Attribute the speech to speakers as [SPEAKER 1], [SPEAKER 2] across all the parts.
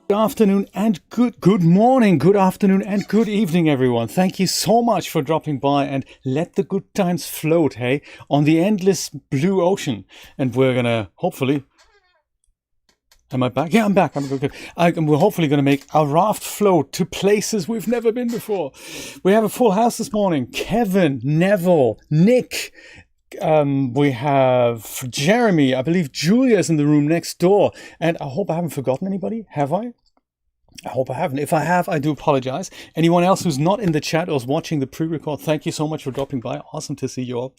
[SPEAKER 1] Good afternoon and good morning, good afternoon and good evening, everyone. Thank you so much for dropping by and let the good times float, hey, on the endless blue ocean. And we're gonna hopefully... Am I back? Yeah, I'm back. I'm good. We're hopefully going to make our raft float to places we've never been before. We have a full house this morning. Kevin, Neville, Nick. We have Jeremy. I believe Julia's in the room next door. And I hope I haven't forgotten anybody. Have I? I hope I haven't. If I have, I do apologize. Anyone else who's not in the chat or is watching the pre-record, thank you so much for dropping by. Awesome to see you all.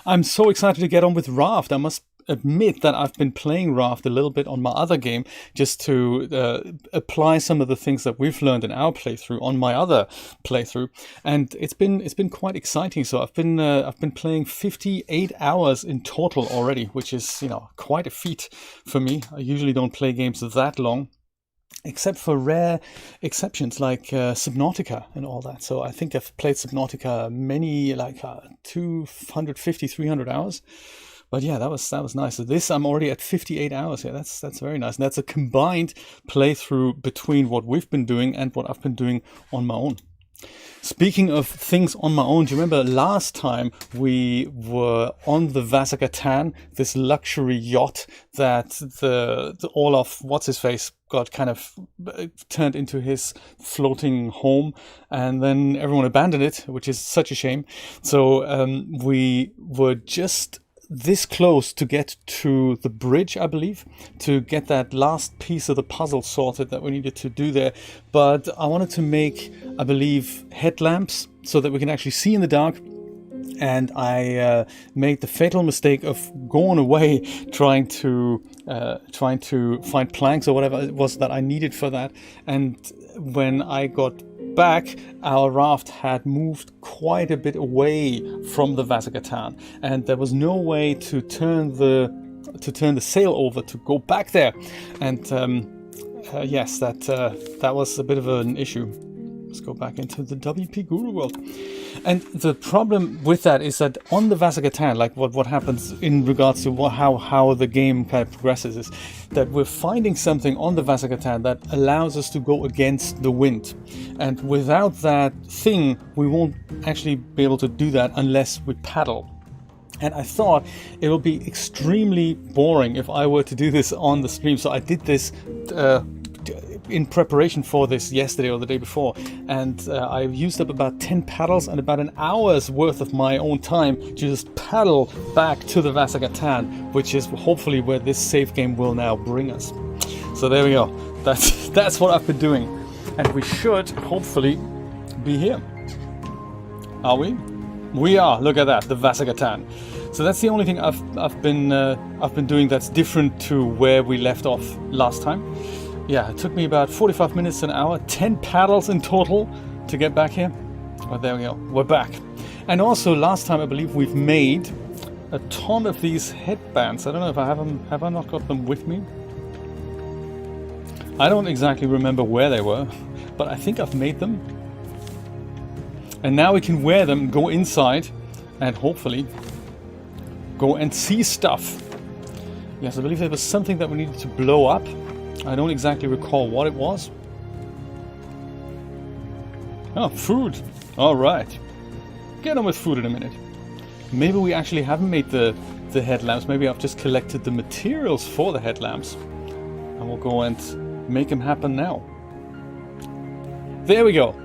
[SPEAKER 1] I'm so excited to get on with Raft. I must admit that I've been playing Raft a little bit on my other game just to apply some of the things that we've learned in our playthrough on my other playthrough, and it's been quite exciting. So I've been playing 58 hours in total already, which is quite a feat for me. I usually don't play games that long, except for rare exceptions like Subnautica and all that. So I think I've played Subnautica many, 250, 300 hours. But yeah, that was nice. So this, I'm already at 58 hours. Yeah, that's very nice. And that's a combined playthrough between what we've been doing and what I've been doing on my own. Speaking of things on my own, do you remember last time we were on the Vasagatan, this luxury yacht that the Olof, what's his face, got kind of turned into his floating home, and then everyone abandoned it, which is such a shame. So we were just this close to get to the bridge, I believe, to get that last piece of the puzzle sorted that we needed to do there. But I wanted to make, I believe, headlamps so that we can actually see in the dark. And I made the fatal mistake of going away trying to find planks or whatever it was that I needed for that. And when I got back, our raft had moved quite a bit away from the Vasagatan, and there was no way to turn the sail over to go back there. And yes, that was a bit of an issue. Let's go back into the WP Guru world. And the problem with that is that on the Vasagatan, like what happens in regards to how the game kind of progresses, is that we're finding something on the Vasagatan that allows us to go against the wind. And without that thing, we won't actually be able to do that unless we paddle. And I thought it would be extremely boring if I were to do this on the stream. So I did this in preparation for this yesterday or the day before, and I used up about 10 paddles and about an hour's worth of my own time to just paddle back to the Vasagatan, which is hopefully where this save game will now bring us. So there we go. That's what I've been doing, and we should hopefully be here. Are we? We are. Look at that, the Vasagatan. So that's the only thing I've been doing that's different to where we left off last time. Yeah, it took me about 45 minutes, an hour, 10 paddles in total to get back here. Well, there we go. We're back. And also, last time, I believe we've made a ton of these headbands. I don't know if I have them. Have I not got them with me? I don't exactly remember where they were, but I think I've made them. And now we can wear them, go inside, and hopefully go and see stuff. Yes, I believe there was something that we needed to blow up. I don't exactly recall what it was. Oh, food. All right. Get on with food in a minute. Maybe we actually haven't made the headlamps. Maybe I've just collected the materials for the headlamps. And we'll go and make them happen now. There we go.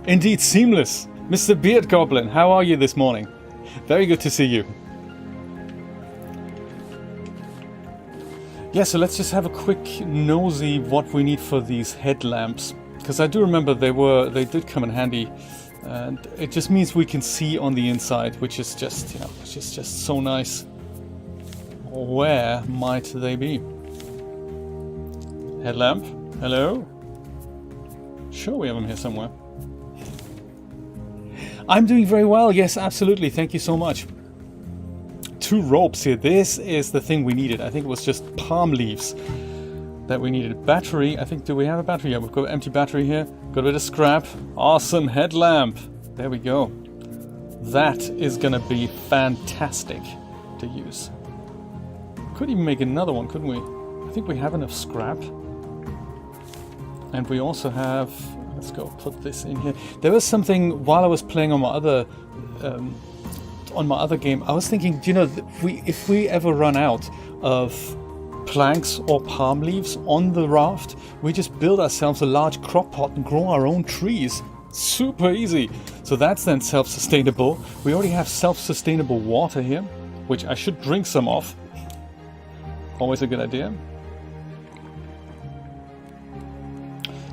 [SPEAKER 1] Indeed, seamless. Mr. Beard Goblin, how are you this morning? Very good to see you. Yeah, so let's just have a quick nosy what we need for these headlamps, because I do remember they did come in handy, and it just means we can see on the inside, which is just which is just so nice. Where might they be? Headlamp, hello? Sure, we have them here somewhere. I'm doing very well. Yes, absolutely. Thank you so much. 2 ropes here. This is the thing we needed. I think it was just palm leaves that we needed. Battery. I think, do we have a battery? Yeah, we've got an empty battery here. Got a bit of scrap. Awesome headlamp. There we go. That is going to be fantastic to use. Could even make another one, couldn't we? I think we have enough scrap. And we also have, let's go put this in here. There was something while I was playing on my other game. I was thinking, you know, if we ever run out of planks or palm leaves on the raft, we just build ourselves a large crop pot and grow our own trees. Super easy. So that's then self-sustainable. We already have self-sustainable water here, which I should drink some of. Always a good idea.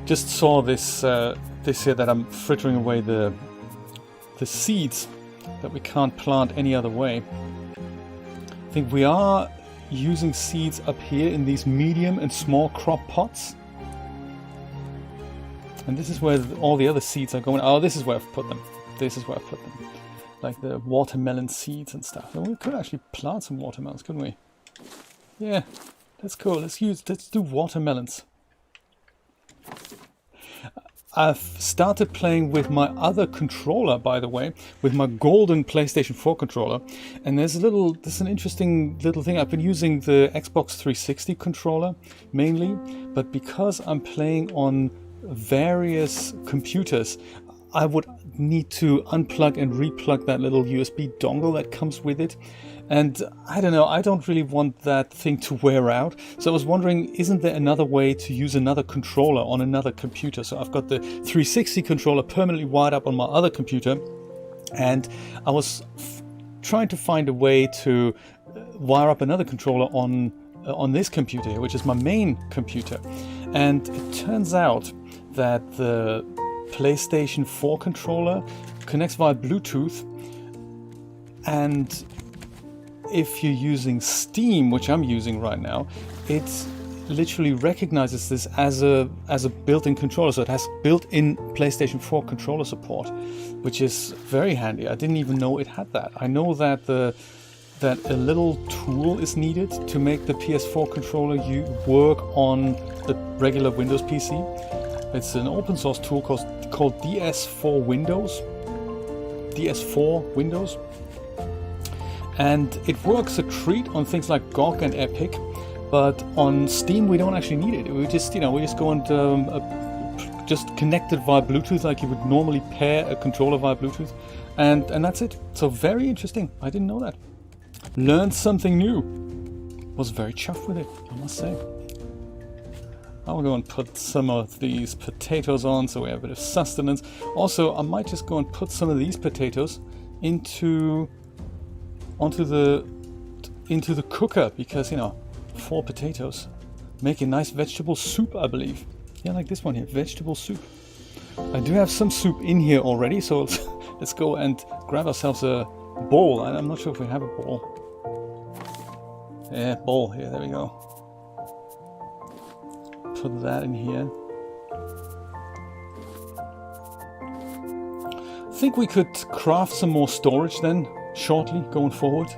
[SPEAKER 1] Just saw this this here that I'm frittering away the seeds that we can't plant any other way. I think we are using seeds up here in these medium and small crop pots. And this is where all the other seeds are going. Oh, this is where I've put them. This is where I've put them. Like the watermelon seeds and stuff. And we could actually plant some watermelons, couldn't we? Yeah, that's cool. Let's do watermelons. I've started playing with my other controller, by the way, with my golden PlayStation 4 controller. And there's an interesting little thing. I've been using the Xbox 360 controller mainly, but because I'm playing on various computers, I would need to unplug and replug that little USB dongle that comes with it. And I don't know, I don't really want that thing to wear out. So I was wondering, isn't there another way to use another controller on another computer? So I've got the 360 controller permanently wired up on my other computer. And I was trying to find a way to wire up another controller on this computer here, which is my main computer. And it turns out that the PlayStation 4 controller connects via Bluetooth, and if you're using Steam, which I'm using right now, it literally recognizes this as a built-in controller. So it has built-in PlayStation 4 controller support, which is very handy. I didn't even know it had that. I know that that a little tool is needed to make the PS4 controller work on the regular Windows PC. It's an open source tool called DS4 Windows. DS4 Windows. And it works a treat on things like GOG and Epic, but on Steam we don't actually need it. We just go and just connect it via Bluetooth like you would normally pair a controller via Bluetooth, and that's it. So very interesting. I didn't know that. Learned something new. Was very chuffed with it, I must say. I'll go and put some of these potatoes on so we have a bit of sustenance. Also, I might just go and put some of these potatoes into the cooker, because 4 potatoes make a nice vegetable soup, I believe. Yeah, like this one here, vegetable soup. I do have some soup in here already, so let's go and grab ourselves a bowl. I'm not sure if we have a bowl. Yeah, bowl here, there we go. Put that in here. I think we could craft some more storage then, shortly, going forward.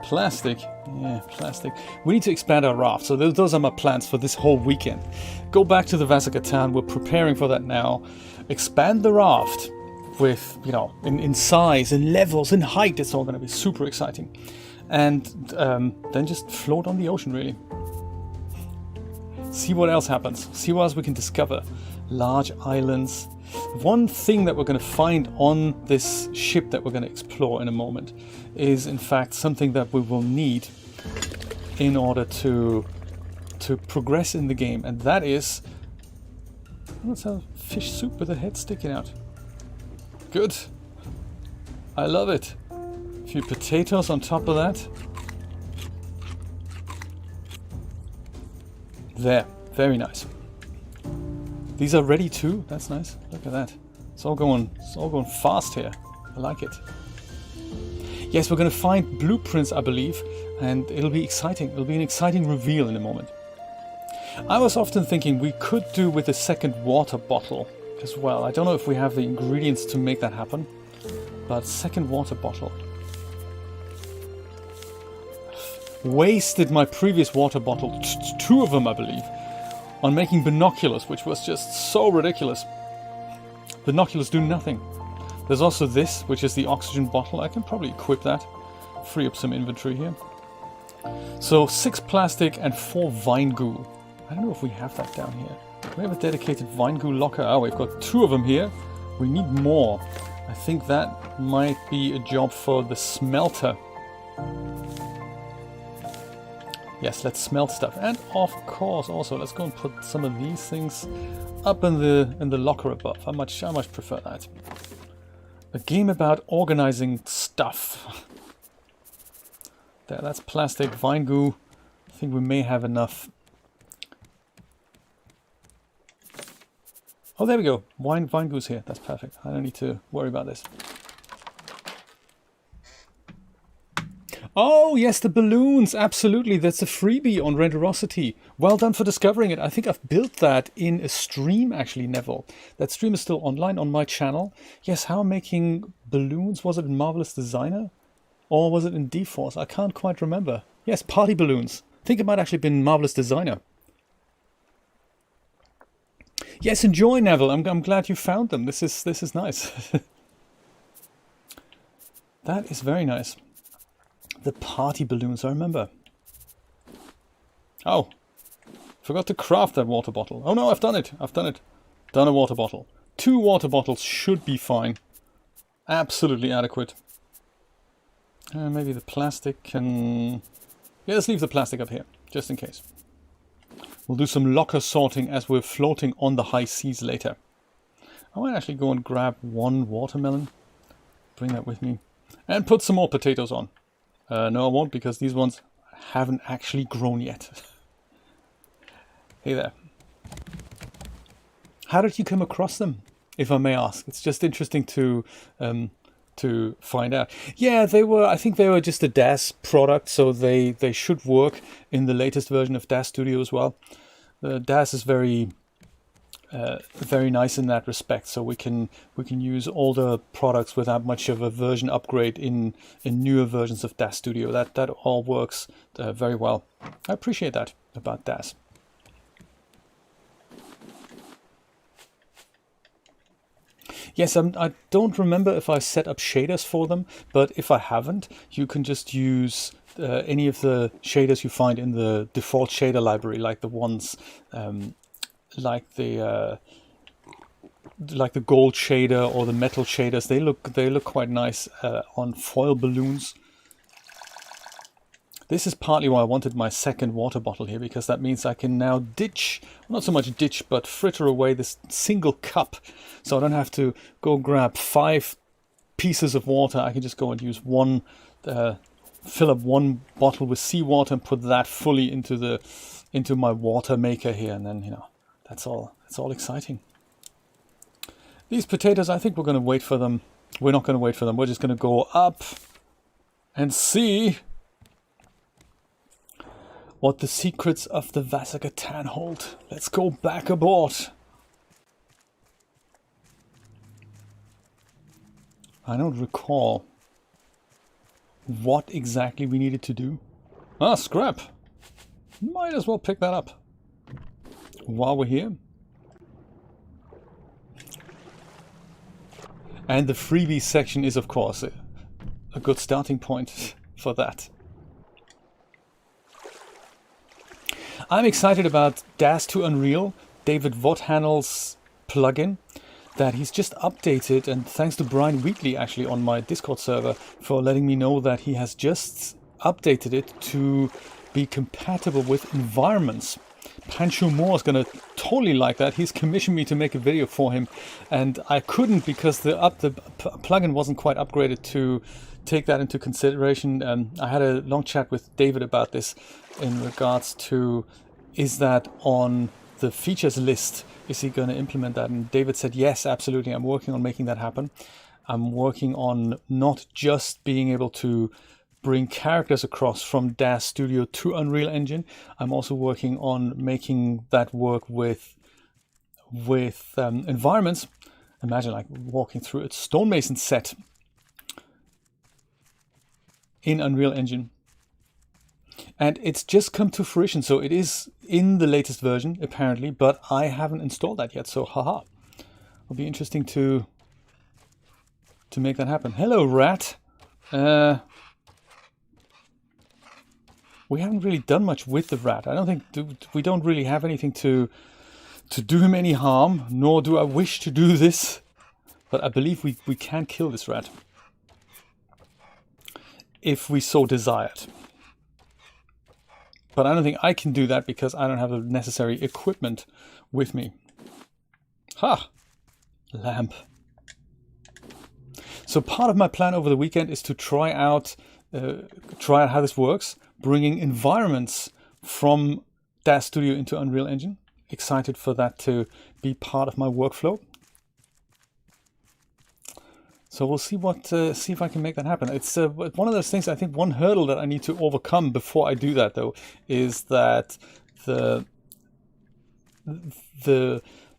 [SPEAKER 1] Plastic. Yeah, plastic. We need to expand our raft. So those are my plans for this whole weekend. Go back to the Vasagatan. We're preparing for that now. Expand the raft with, in size, in levels, in height. It's all going to be super exciting. And then just float on the ocean, really. See what else happens. See what else we can discover. Large islands. One thing that we're going to find on this ship that we're going to explore in a moment is in fact something that we will need in order to progress in the game, and that is, let's have fish soup with a head sticking out. Good. I love it. A few potatoes on top of that. There. Very nice. These are ready too. That's nice. Look at that. It's all going fast here. I like it. Yes, we're going to find blueprints, I believe, and it'll be exciting. It'll be an exciting reveal in a moment. I was often thinking we could do with a second water bottle as well. I don't know if we have the ingredients to make that happen, but second water bottle. Wasted my previous water bottle, 2 of them I believe, on making binoculars, which was just so ridiculous. Binoculars do nothing. There's also this, which is the oxygen bottle. I can probably equip that, free up some inventory here. So 6 plastic and 4 vine goo. I don't know if we have that down here. We have a dedicated vine goo locker. Oh, we've got 2 of them here. We need more. I think that might be a job for the smelter. Yes, let's smelt stuff. And of course, also, let's go and put some of these things up in the locker above. I much prefer that. A game about organizing stuff. There, that's plastic, vine goo. I think we may have enough. Oh, there we go. Vine goo's here. That's perfect. I don't need to worry about this. Oh, yes, the balloons. Absolutely. That's a freebie on Renderosity. Well done for discovering it. I think I've built that in a stream, actually, Neville. That stream is still online on my channel. Yes, how I'm making balloons. Was it in Marvelous Designer? Or was it in D-Force? I can't quite remember. Yes, party balloons. I think it might actually have been Marvelous Designer. Yes, enjoy, Neville. I'm glad you found them. This is nice. That is very nice. The party balloons, I remember. Oh, forgot to craft that water bottle. Oh no, I've done it. Done a water bottle. 2 water bottles should be fine. Absolutely adequate. Maybe the plastic can... Yeah, let's leave the plastic up here, just in case. We'll do some locker sorting as we're floating on the high seas later. I might actually go and grab 1 watermelon. Bring that with me. And put some more potatoes on. No, I won't, because these ones haven't actually grown yet. Hey there. How did you come across them, if I may ask? It's just interesting to find out. Yeah, they were. I think they were just a DAS product, so they should work in the latest version of DAS Studio as well. DAS is very nice in that respect, so we can use older products without much of a version upgrade in newer versions of DAS Studio. That all works very well. I appreciate that about DAS. Yes, I don't remember if I set up shaders for them, but if I haven't, you can just use any of the shaders you find in the default shader library, like the ones like the gold shader or the metal shaders. They look quite nice on foil balloons. This is partly why I wanted my second water bottle here, because that means I can now ditch, not so much ditch, but fritter away this single cup. So I don't have to go grab 5 pieces of water. I can just go and use one, fill up 1 bottle with seawater and put that fully into my water maker here. And then, you know, that's all exciting. These potatoes, I think we're going to wait for them. We're not going to wait for them. We're just going to go up and see what the secrets of the Vasagatan hold. Let's go back aboard. I don't recall what exactly we needed to do. Ah, scrap. Might as well pick that up while we're here. And the freebies section is, of course, a good starting point for that. I'm excited about DAS to Unreal, David Vothanel's plugin that he's just updated, and thanks to Brian Wheatley actually on my Discord server for letting me know that he has just updated it to be compatible with environments. Pancho Moore is going to totally like that. He's commissioned me to make a video for him, and I couldn't because the plugin wasn't quite upgraded to take that into consideration. I had a long chat with David about this in regards to, is that on the features list? Is he going to implement that? And David said, yes, absolutely. I'm working on making that happen. I'm working on not just being able to bring characters across from DAS Studio to Unreal Engine. I'm also working on making that work with environments. Imagine like walking through a stonemason set in Unreal Engine. And it's just come to fruition, so it is in the latest version, apparently, but I haven't installed that yet, so haha. It'll be interesting to make that happen. Hello, Rat. We haven't really done much with the Rat. I don't think we don't really have anything to to do him any harm, nor do I wish to do this. But I believe we can kill this rat. If we so desired. But I don't think I can do that because I don't have the necessary equipment with me. Ha! Lamp. So part of my plan over the weekend is to try out how this works, bringing environments from DAZ Studio into Unreal Engine. Excited for that to be part of my workflow. So we'll see see if I can make that happen. It's one of those things. I think one hurdle that I need to overcome before I do that, though, is that the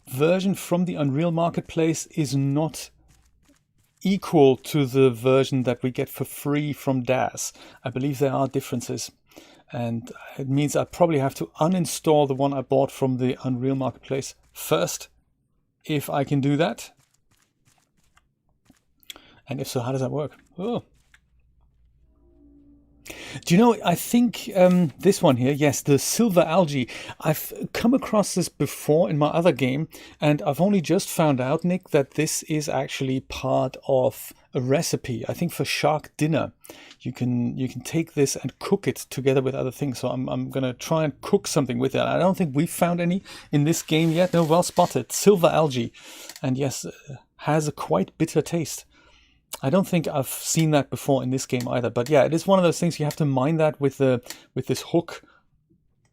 [SPEAKER 1] version from the Unreal Marketplace is not equal to the version that we get for free from DAZ. I believe there are differences, and it means I probably have to uninstall the one I bought from the Unreal Marketplace first, if I can do that. And if so, how does that work? Oh. Do you know, I think this one here, yes, the silver algae, I've come across this before in my other game, and I've only just found out, Nick, that this is actually part of a recipe. I think for shark dinner, you can take this and cook it together with other things. So I'm going to try and cook something with it. I don't think we've found any in this game yet. No, well spotted. Silver algae. And yes, has a quite bitter taste. I don't think I've seen that before in this game either, but yeah, it is one of those things you have to mind that with this hook,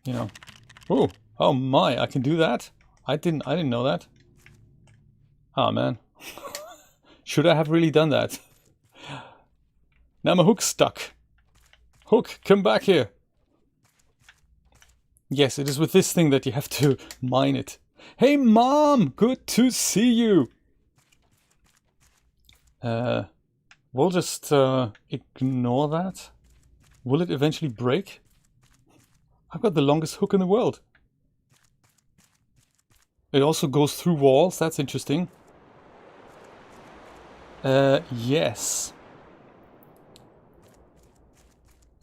[SPEAKER 1] you know. Oh my! I can do that. I didn't know that. Oh man, should I have really done that? Now my hook's stuck. Hook, come back here. Yes, it is with this thing that you have to mine it. Hey Mom, good to see you. We'll just ignore that. Will it eventually break? I've got the longest hook in the world. It also goes through walls. That's interesting. Yes.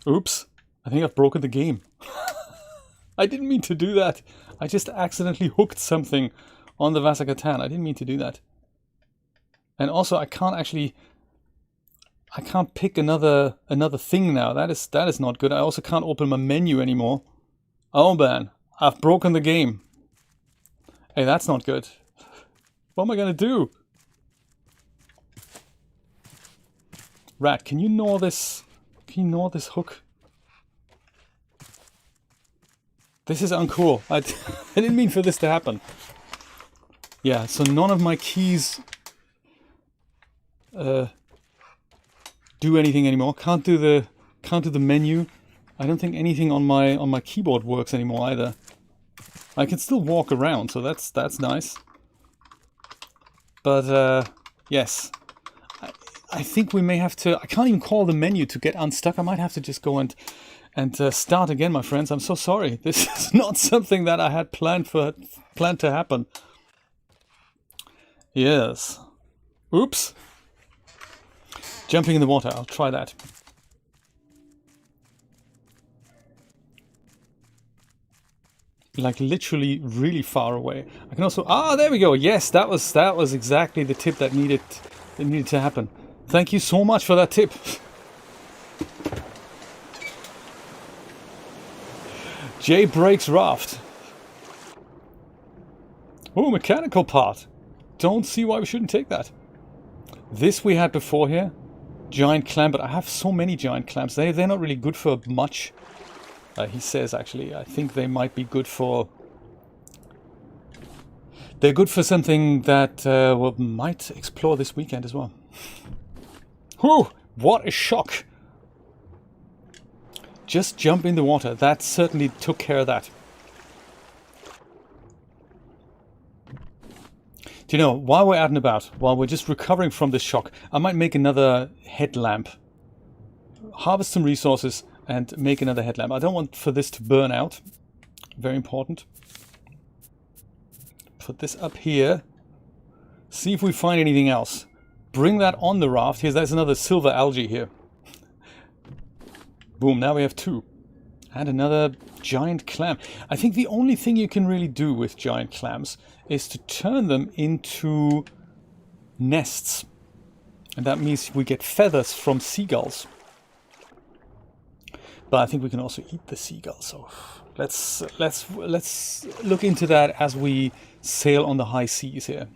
[SPEAKER 1] Oops. I think I've broken the game. I didn't mean to do that. I just accidentally hooked something on the Vasagatan. I didn't mean to do that. And also, I can't pick another thing now. That is not good. I also can't open my menu anymore. Oh man, I've broken the game. Hey, that's not good. What am I gonna do? Rat, can you gnaw this? Can you gnaw this hook? This is uncool. I didn't mean for this to happen. Yeah, so none of my keys do anything anymore. Can't do the menu. I don't think anything on my keyboard works anymore either. I can still walk around, so that's nice. But yes, I think we may have to. I can't even call the menu to get unstuck. I might have to just go and start again, my friends. I'm so sorry. This is not something that I had planned to happen. Yes. Oops. Jumping in the water, I'll try that. Like literally really far away. I can also, there we go. Yes, that was exactly the tip that needed to happen. Thank you so much for that tip. Jay breaks raft. Oh, mechanical part. Don't see why we shouldn't take that. This we had before here. Giant clam, but I have so many giant clams. They're not really good for much. He says, actually, I think they might be good for... They're good for something that might explore this weekend as well. Whew! What a shock! Just jump in the water. That certainly took care of that. Do you know, while we're out and about, while we're just recovering from this shock, I might make another headlamp. Harvest some resources and make another headlamp. I don't want for this to burn out. Very important. Put this up here. See if we find anything else. Bring that on the raft. There's another silver algae here. Boom, now we have two. And another giant clam. I think the only thing you can really do with giant clams is to turn them into nests. And that means we get feathers from seagulls. But I think we can also eat the seagulls. So let's look into that as we sail on the high seas here.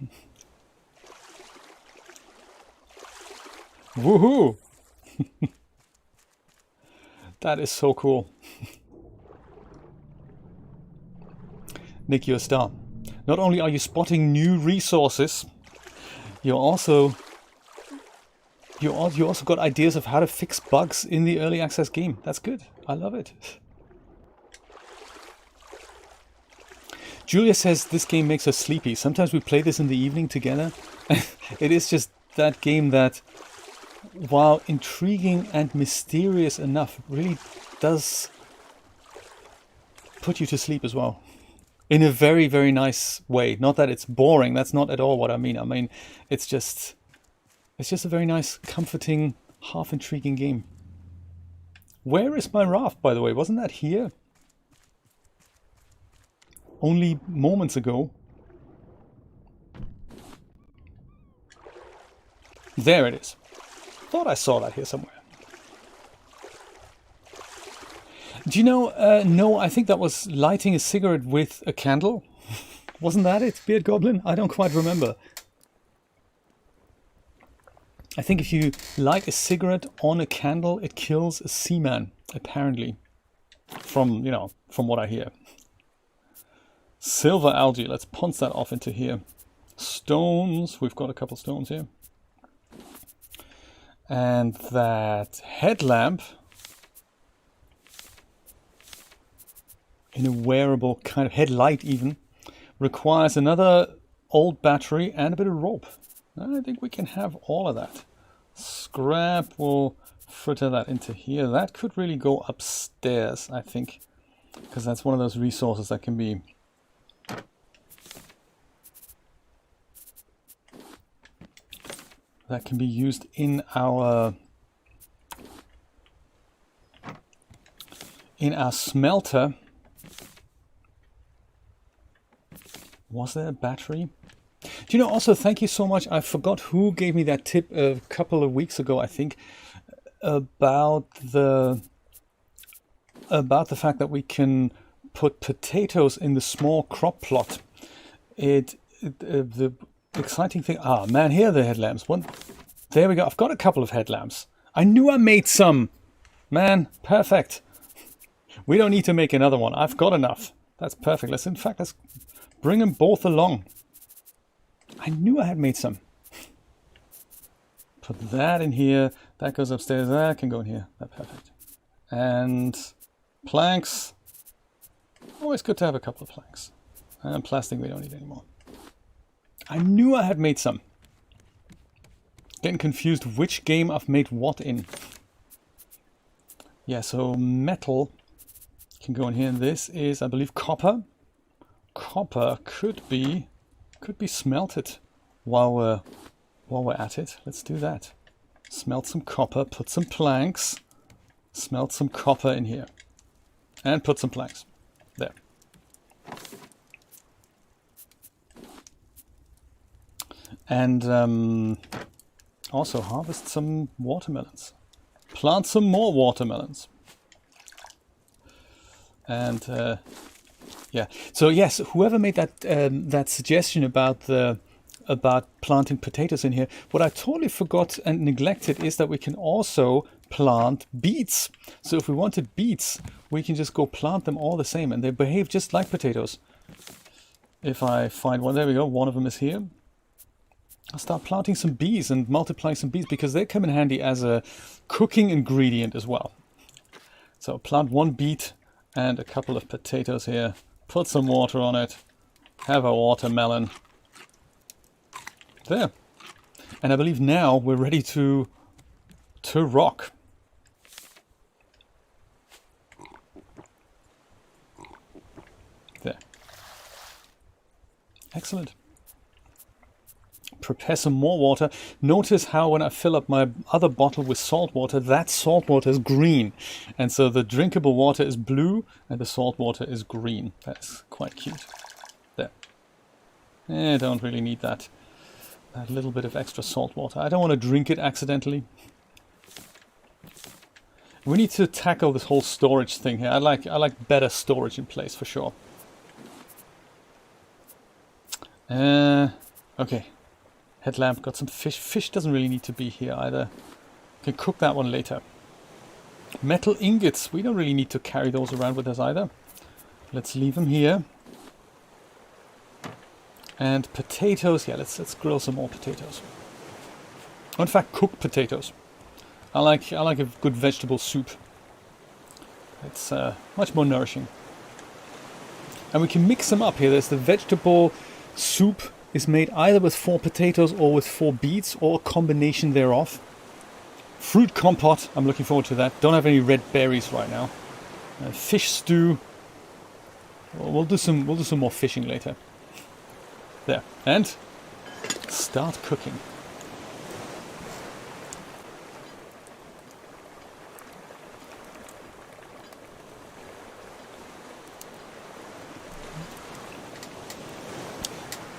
[SPEAKER 1] Woohoo! That is so cool. Nick, you're a star. Not only are you spotting new resources, you also got ideas of how to fix bugs in the early access game. That's good. I love it. Julia says this game makes us sleepy. Sometimes we play this in the evening together. It is just that game that, while intriguing and mysterious enough, really does put you to sleep as well. In a very, very nice way. Not that it's boring. That's not at all what I mean. I mean, it's just a very nice, comforting, half-intriguing game. Where is my raft, by the way? Wasn't that here? Only moments ago. There it is. Thought I saw that here somewhere. Do you know, no, I think that was lighting a cigarette with a candle. Wasn't that it, Beard Goblin? I don't quite remember. I think if you light a cigarette on a candle, it kills a seaman, apparently. From what I hear. Silver algae, let's punch that off into here. Stones, we've got a couple stones here. And that headlamp, in a wearable kind of headlight even, requires another old battery and a bit of rope. I think we can have all of that. Scrap, we'll fritter that into here. That could really go upstairs, I think, because that's one of those resources that can be used in our smelter. Was there a battery? Do you know, also, thank you so much. I forgot who gave me that tip a couple of weeks ago, I think, about the fact that we can put potatoes in the small crop plot. The exciting thing... Ah, man, here are the headlamps. There we go. I've got a couple of headlamps. I knew I made some. Man, perfect. We don't need to make another one. I've got enough. That's perfect. Let's bring them both along. I knew I had made some. Put that in here. That goes upstairs. That can go in here. That's perfect. And planks. Always good to have a couple of planks. And plastic we don't need anymore. I knew I had made some. Getting confused which game I've made what in. Yeah, so metal can go in here. And this is, I believe, copper. Copper could be smelted while we're at it. Let's do that. Smelt some copper, put some planks, smelt some copper in here, and put some planks there. And also harvest some watermelons. Plant some more watermelons. And yeah. So yes, whoever made that suggestion about planting potatoes in here, what I totally forgot and neglected is that we can also plant beets. So if we wanted beets, we can just go plant them all the same, and they behave just like potatoes. If I find one, there we go. One of them is here. I'll start planting some bees and multiplying some bees because they come in handy as a cooking ingredient as well. So plant one beet and a couple of potatoes here. Put some water on it. Have a watermelon. There. And I believe now we're ready to rock. There. Excellent. prepare some more water. Notice how when I fill up my other bottle with salt water, that salt water is green. And so the drinkable water is blue and the salt water is green. That's quite cute. There. I don't really need that little bit of extra salt water. I don't want to drink it accidentally. We need to tackle this whole storage thing here. I like better storage in place for sure. Okay. Headlamp, got some fish. Fish doesn't really need to be here either. Can cook that one later. Metal ingots. We don't really need to carry those around with us either. Let's leave them here. And potatoes. Yeah, let's grill some more potatoes. In fact, cook potatoes. I like a good vegetable soup. It's much more nourishing. And we can mix them up here. There's the vegetable soup is made either with 4 potatoes or with 4 beets or a combination thereof. Fruit compote. I'm looking forward to that. Don't have any red berries right now. Fish stew. Well, we'll do some more fishing later. There. And start cooking.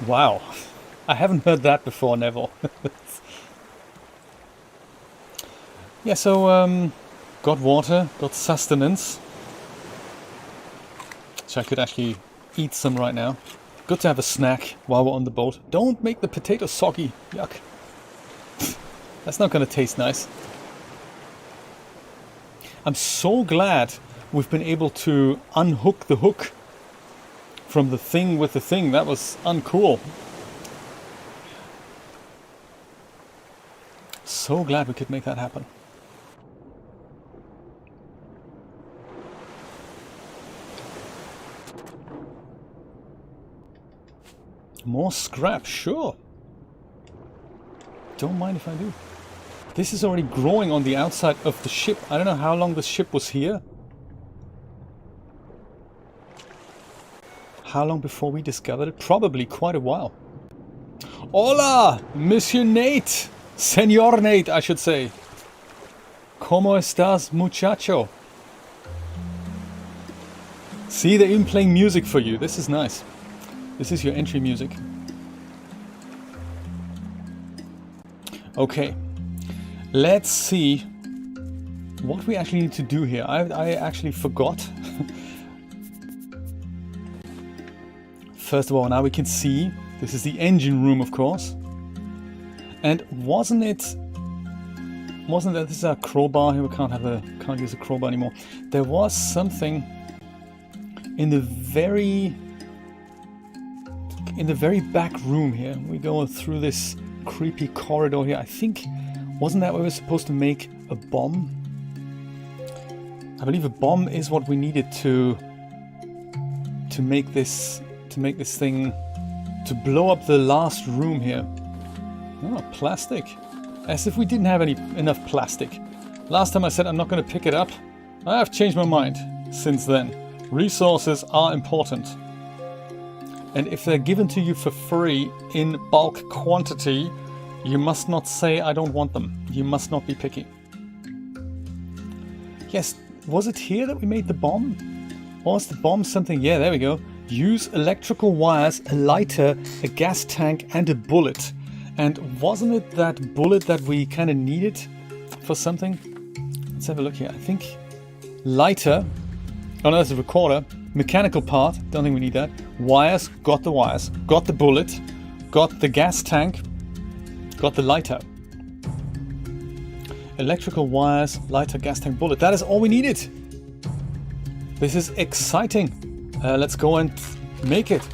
[SPEAKER 1] Wow, I haven't heard that before, Neville. Yeah, so got water, got sustenance. So I could actually eat some right now. Good to have a snack while we're on the boat. Don't make the potatoes soggy. Yuck. That's not going to taste nice. I'm so glad we've been able to unhook the hook from the thing with the thing. That was uncool. So glad we could make that happen. More scrap, sure. Don't mind if I do. This is already growing on the outside of the ship. I don't know how long the ship was here. How long before we discovered it? Probably quite a while. Hola, Monsieur Nate. Senor Nate, I should say. ¿Cómo estás, muchacho? See, they're even playing music for you. This is nice. This is your entry music. Okay. Let's see what we actually need to do here. I actually forgot. First of all, now we can see this is the engine room, of course. And wasn't that this is a crowbar here? We can't use a crowbar anymore. There was something in the very back room here. We go through this creepy corridor here. I think, wasn't that where we were supposed to make a bomb? I believe a bomb is what we needed to make this thing, to blow up the last room here. Oh, plastic. As if we didn't have enough plastic. Last time I said I'm not going to pick it up. I have changed my mind since then. Resources are important. And if they're given to you for free in bulk quantity, you must not say I don't want them. You must not be picky. Yes, was it here that we made the bomb? Or was the bomb something? Yeah, there we go. Use electrical wires, a lighter, a gas tank and a bullet. And wasn't it that bullet that we kind of needed for something? Let's have a look here. I think lighter. Oh no, that's a recorder. Mechanical part. Don't think we need that. Wires. Got the wires. Got the bullet. Got the gas tank. Got the lighter. Electrical wires, lighter, gas tank, bullet. That is all we needed. This is exciting. Let's go and make it.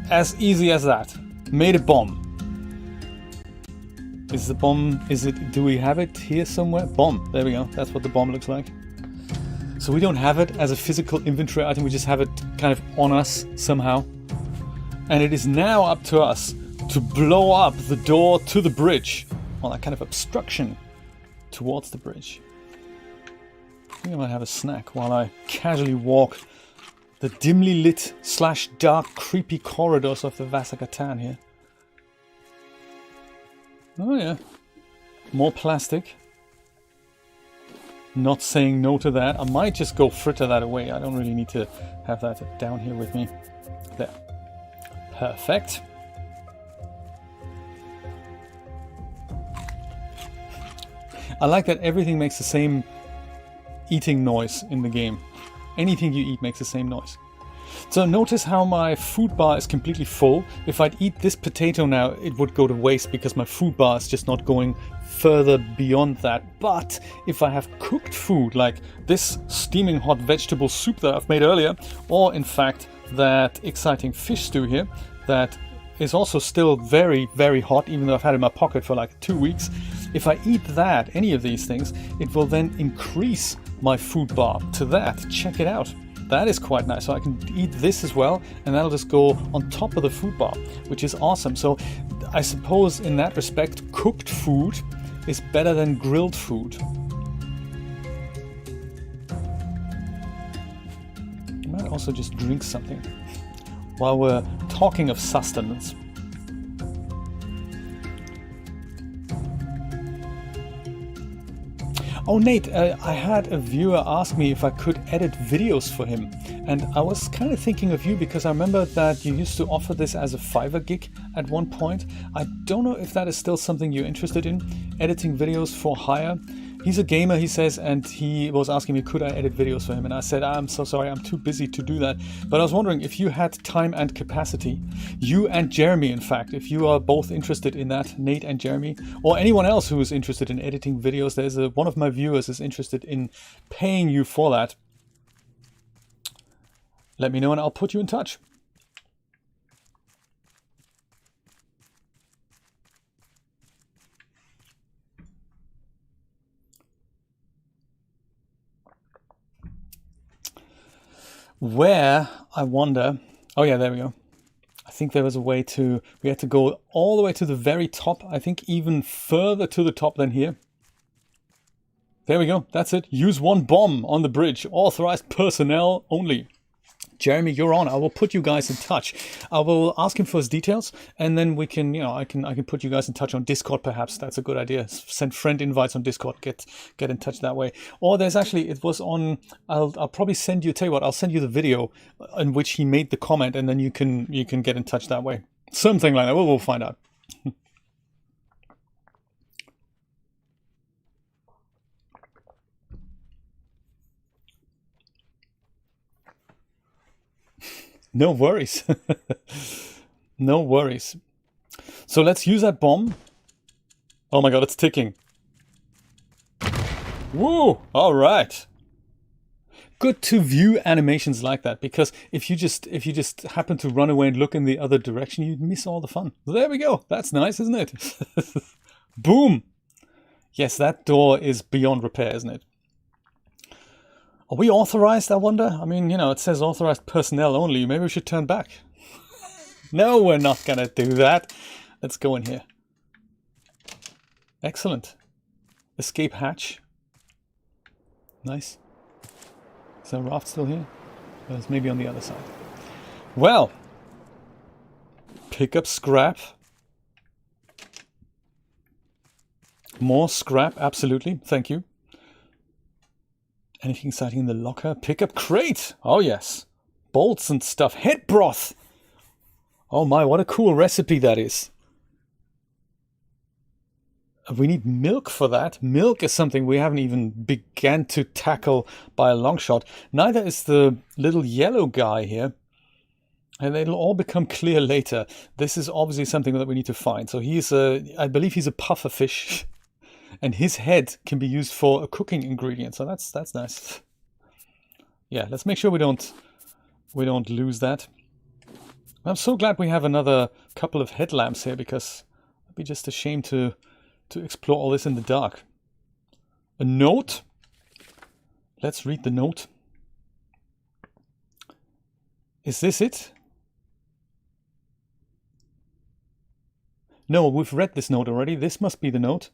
[SPEAKER 1] As easy as that. Made a bomb. Is the bomb, do we have it here somewhere? Bomb, there we go, that's what the bomb looks like. So we don't have it as a physical inventory item, we just have it kind of on us somehow. And it is now up to us to blow up the door to the bridge. Well, that kind of obstruction towards the bridge. I think I might have a snack while I casually walk the dimly lit / dark creepy corridors of the Vasagatan here. Oh yeah. More plastic. Not saying no to that. I might just go fritter that away. I don't really need to have that down here with me. There. Perfect. I like that everything makes the same eating noise in the game. Anything you eat makes the same noise. So notice how my food bar is completely full. If I'd eat this potato now, it would go to waste because my food bar is just not going further beyond that. But if I have cooked food, like this steaming hot vegetable soup that I've made earlier, or in fact that exciting fish stew here, that is also still very, very hot, even though I've had it in my pocket for like 2 weeks. If I eat that, any of these things, it will then increase my food bar to that. Check it out. That is quite nice. So I can eat this as well, and that'll just go on top of the food bar, which is awesome. So I suppose in that respect, cooked food is better than grilled food. I might also just drink something while we're talking of sustenance. Oh, Nate, I had a viewer ask me if I could edit videos for him. And I was kind of thinking of you because I remember that you used to offer this as a Fiverr gig at one point. I don't know if that is still something you're interested in, editing videos for hire. He's a gamer, he says, and he was asking me, could I edit videos for him? And I said, I'm so sorry, I'm too busy to do that. But I was wondering if you had time and capacity, you and Jeremy, in fact, if you are both interested in that, Nate and Jeremy, or anyone else who is interested in editing videos, there's one of my viewers is interested in paying you for that. Let me know and I'll put you in touch. Where, I wonder, oh yeah, there we go. I think there was a way to, we had to go all the way to the very top. I think even further to the top than here. There we go, that's it. Use one bomb on the bridge. Authorized personnel only. Jeremy, you're on. I will put you guys in touch. I will ask him for his details, and then we can, I can put you guys in touch on Discord. Perhaps that's a good idea. Send friend invites on Discord. Get in touch that way. Or there's actually, it was on. I'll probably send you. Tell you what, I'll send you the video in which he made the comment, and then you can get in touch that way. Something like that. We'll find out. No worries. No worries. So let's use that bomb. Oh my god, it's ticking. Woo! All right. Good to view animations like that, because if you just happen to run away and look in the other direction, you'd miss all the fun. There we go. That's nice, isn't it? Boom. Yes, that door is beyond repair, isn't it? Are we authorized, I wonder? I mean, it says authorized personnel only. Maybe we should turn back. No, we're not going to do that. Let's go in here. Excellent. Escape hatch. Nice. Is that raft still here? Well, it's maybe on the other side. Well. Pick up scrap. More scrap, absolutely. Thank you. Anything exciting in the locker? Pick up crate. Oh, yes. Bolts and stuff. Head broth. Oh my, what a cool recipe that is. We need milk for that. Milk is something we haven't even began to tackle by a long shot. Neither is the little yellow guy here. And it'll all become clear later. This is obviously something that we need to find. So I believe he's a puffer fish. And his head can be used for a cooking ingredient, so that's nice. Yeah, let's make sure we don't lose that. I'm so glad we have another couple of headlamps here, because it'd be just a shame to explore all this in the dark. A note. Let's read the note. Is this it? No, we've read this note already. This must be the note.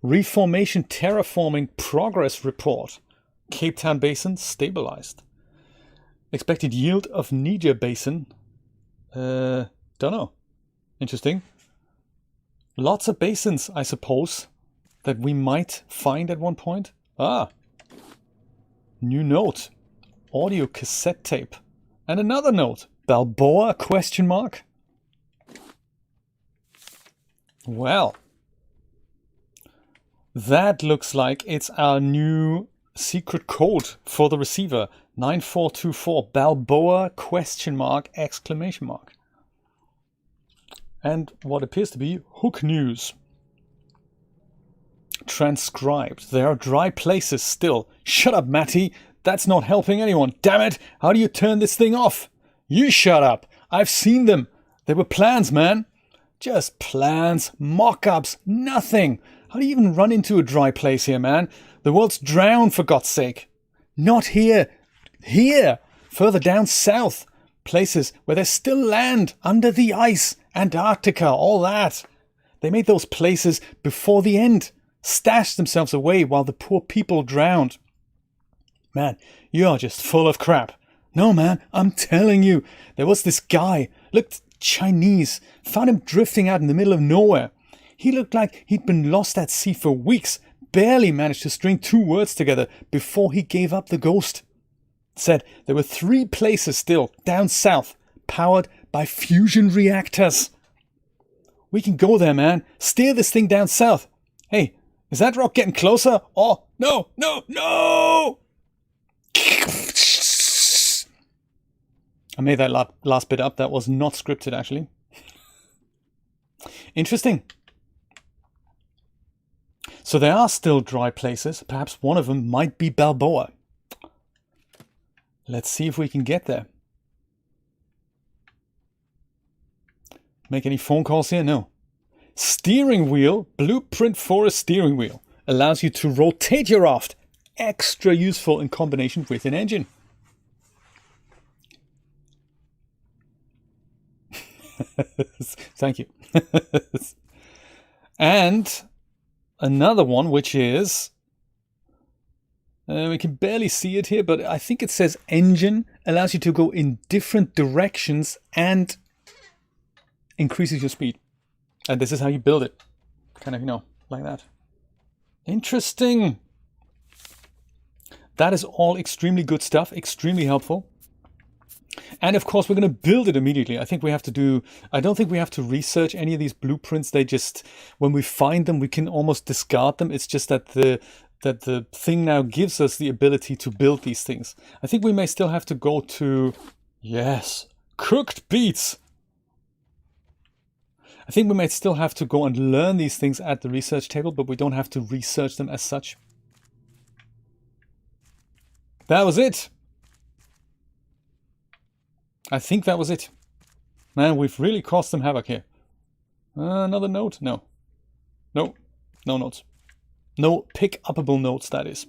[SPEAKER 1] Reformation terraforming progress report. Cape Town Basin stabilized. Expected yield of Niger Basin. Don't know. Interesting. Lots of basins, I suppose, that we might find at one point. Ah, new note. Audio cassette tape. And another note. Balboa, question mark? Well, that looks like it's our new secret code for the receiver. 9424 Balboa, question mark, exclamation mark. And what appears to be hook news. Transcribed. There are dry places still. Shut up, Matty. That's not helping anyone. Damn it. How do you turn this thing off? You shut up. I've seen them. They were plans, man. Just plans, mock-ups, nothing. How do you even run into a dry place here, man? The world's drowned, for God's sake. Not here. Here. Further down south. Places where there's still land under the ice. Antarctica, all that. They made those places before the end. Stashed themselves away while the poor people drowned. Man, you're just full of crap. No, man, I'm telling you. There was this guy, looked Chinese, found him drifting out in the middle of nowhere. He looked like he'd been lost at sea for weeks, barely managed to string 2 words together before he gave up the ghost. Said there were 3 places still, down south, powered by fusion reactors. We can go there, man. Steer this thing down south. Hey, is that rock getting closer? Oh, no, no, no! I made that last bit up. That was not scripted, actually. Interesting. So there are still dry places. Perhaps one of them might be Balboa. Let's see if we can get there. Make any phone calls here? No. Steering wheel, blueprint for a steering wheel. Allows you to rotate your raft. Extra useful in combination with an engine. Thank you. And another one, which is, we can barely see it here, but I think it says engine, allows you to go in different directions and increases your speed. And this is how you build it. Kind of, like that. Interesting. That is all extremely good stuff, extremely helpful. And of course, we're going to build it immediately. I don't think we have to research any of these blueprints. They just, when we find them, we can almost discard them. It's just that the thing now gives us the ability to build these things. I think we may still have to go to, yes, cooked beets. I think we might still have to go and learn these things at the research table, but we don't have to research them as such. That was it. I think that was it. Man, we've really caused some havoc here. Another note? No. No. No notes. No pick-upable notes, that is.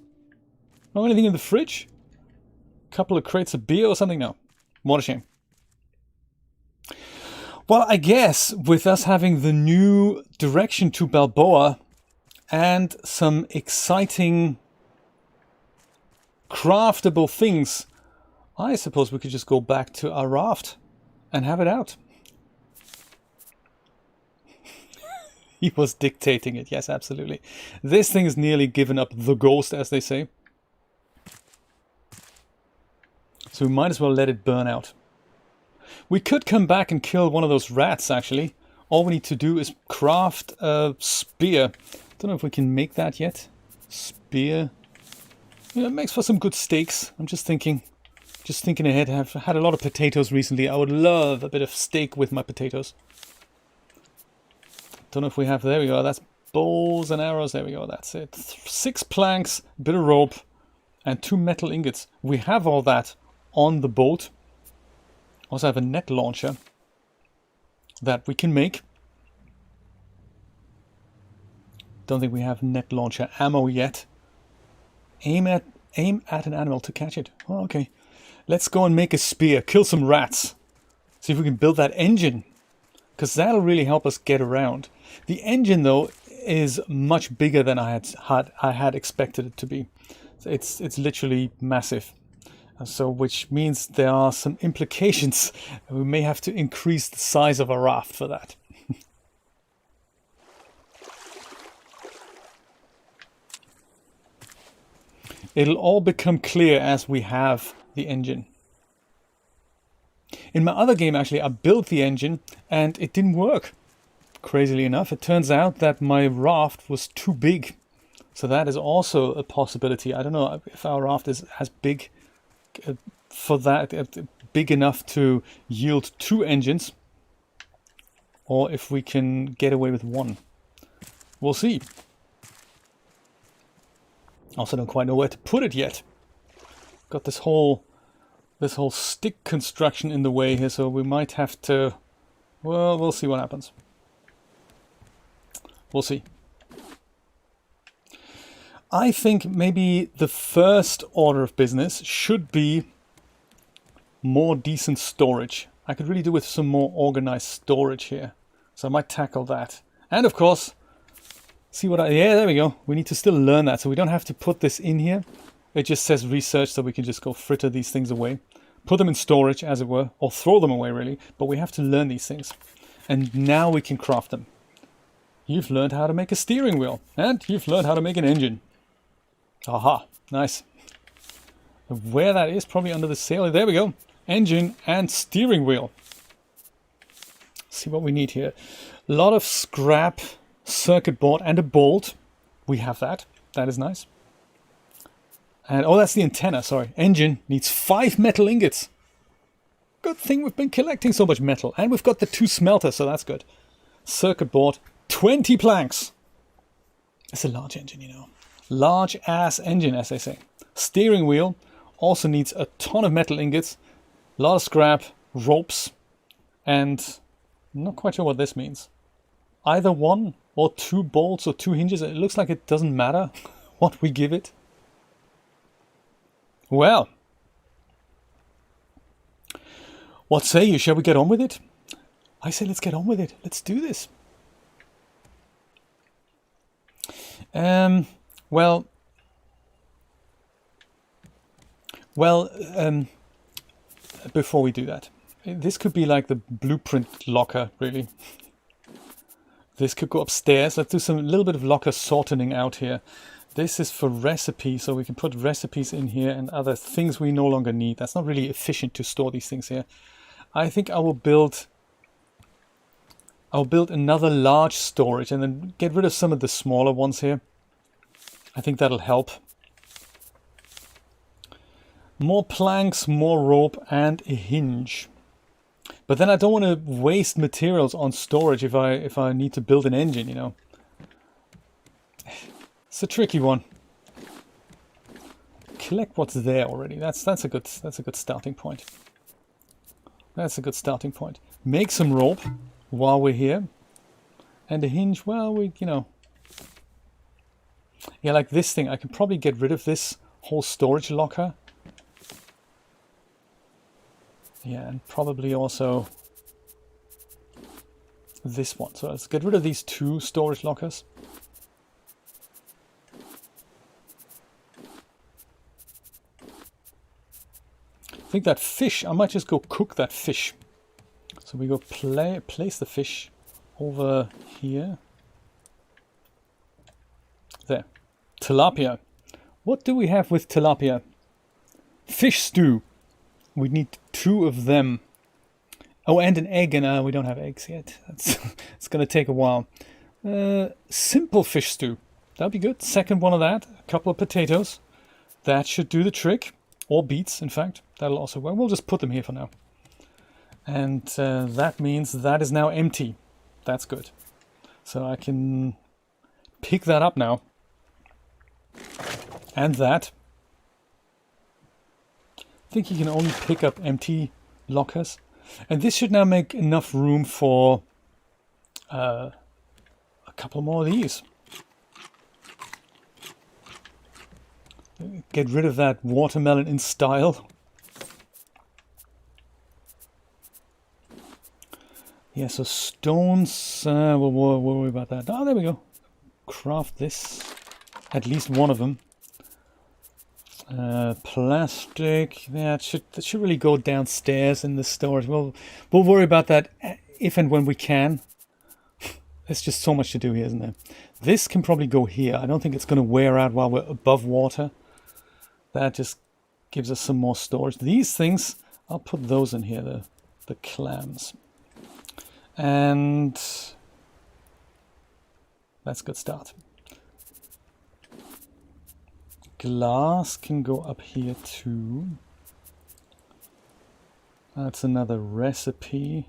[SPEAKER 1] Oh, anything in the fridge? Couple of crates of beer or something? No. What a shame. Well, I guess with us having the new direction to Balboa and some exciting craftable things, I suppose we could just go back to our raft and have it out. He was dictating it. Yes, absolutely. This thing is nearly given up the ghost, as they say. So we might as well let it burn out. We could come back and kill one of those rats, actually. All we need to do is craft a spear. Don't know if we can make that yet. Spear. Yeah, it makes for some good steaks. I'm just thinking ahead. I've had a lot of potatoes recently. I would love a bit of steak with my potatoes. Don't know if we have, there we go. That's bows and arrows. There we go. That's it. 6 planks, a bit of rope, and 2 metal ingots. We have all that on the boat. Also have a net launcher that we can make. Don't think we have net launcher ammo yet. Aim at an animal to catch it. Oh, okay. Let's go and make a spear. Kill some rats. See if we can build that engine. Because that'll really help us get around. The engine, though, is much bigger than I had expected it to be. It's literally massive. So, which means there are some implications. We may have to increase the size of a raft for that. It'll all become clear as we have the engine. In my other game, actually, I built the engine and it didn't work. Crazily enough, it turns out that my raft was too big. So that is also a possibility. I don't know if our raft is as big big enough to yield 2 engines, or if we can get away with 1. We'll see. Also don't quite know where to put it yet. Got this whole stick construction in the way here, so we might have to, well, we'll see what happens. We'll see. I think maybe the first order of business should be more decent storage. I could really do with some more organized storage here. So I might tackle that. And of course, yeah, there we go. We need to still learn that. So we don't have to put this in here. It just says research, so we can just go fritter these things away. Put them in storage, as it were, or throw them away, really. But we have to learn these things. And now we can craft them. You've learned how to make a steering wheel. And you've learned how to make an engine. Aha, nice. Where that is, probably under the sail. There we go. Engine and steering wheel. See what we need here. A lot of scrap, circuit board, and a bolt. We have that. That is nice. And oh, that's the antenna, sorry. Engine needs 5 metal ingots. Good thing we've been collecting so much metal. And we've got the 2 smelters, so that's good. Circuit board, 20 planks. It's a large engine, you know. Large ass engine, as they say. Steering wheel also needs a ton of metal ingots, a lot of scrap, ropes, and I'm not quite sure what this means. Either 1 or 2 bolts or 2 hinges. It looks like it doesn't matter what we give it. Well, what say you? Shall we get on with it? I say let's get on with it. Let's do this. Before we do that, this could be like the blueprint locker, really. This could go upstairs. Let's do a little bit of locker sorting out here. This is for recipes, so we can put recipes in here and other things we no longer need. That's not really efficient to store these things here. I think I will build another large storage and then get rid of some of the smaller ones here. I think that'll help. More planks, more rope, and a hinge. But then I don't want to waste materials on storage if I need to build an engine, you know. It's a tricky one. Collect what's there already. That's a good starting point. That's a good starting point. Make some rope while we're here. And a hinge, well, yeah, like this thing. I can probably get rid of this whole storage locker. Yeah, and probably also this one. So let's get rid of these 2 storage lockers. I think that fish, I might just go cook that fish. So we go place the fish over here. There. Tilapia. What do we have with tilapia? Fish stew. We need 2 of them. Oh, and an egg, and we don't have eggs yet. It's going to take a while. Simple fish stew. That'll be good. Second one of that. A couple of potatoes. That should do the trick. Or beets, in fact. That'll also work. We'll just put them here for now. And that means that is now empty. That's good. So I can pick that up now. And that. I think you can only pick up empty lockers. And this should now make enough room for a couple more of these. Get rid of that watermelon in style. Yeah, so stones, we'll worry about that. Oh, there we go. Craft this. At least one of them. Plastic. Yeah, that should really go downstairs in the storage. We'll worry about that if and when we can. There's just so much to do here, isn't there? This can probably go here. I don't think it's going to wear out while we're above water. That just gives us some more storage. These things, I'll put those in here, the clams. And that's a good start. Glass can go up here too. That's another recipe.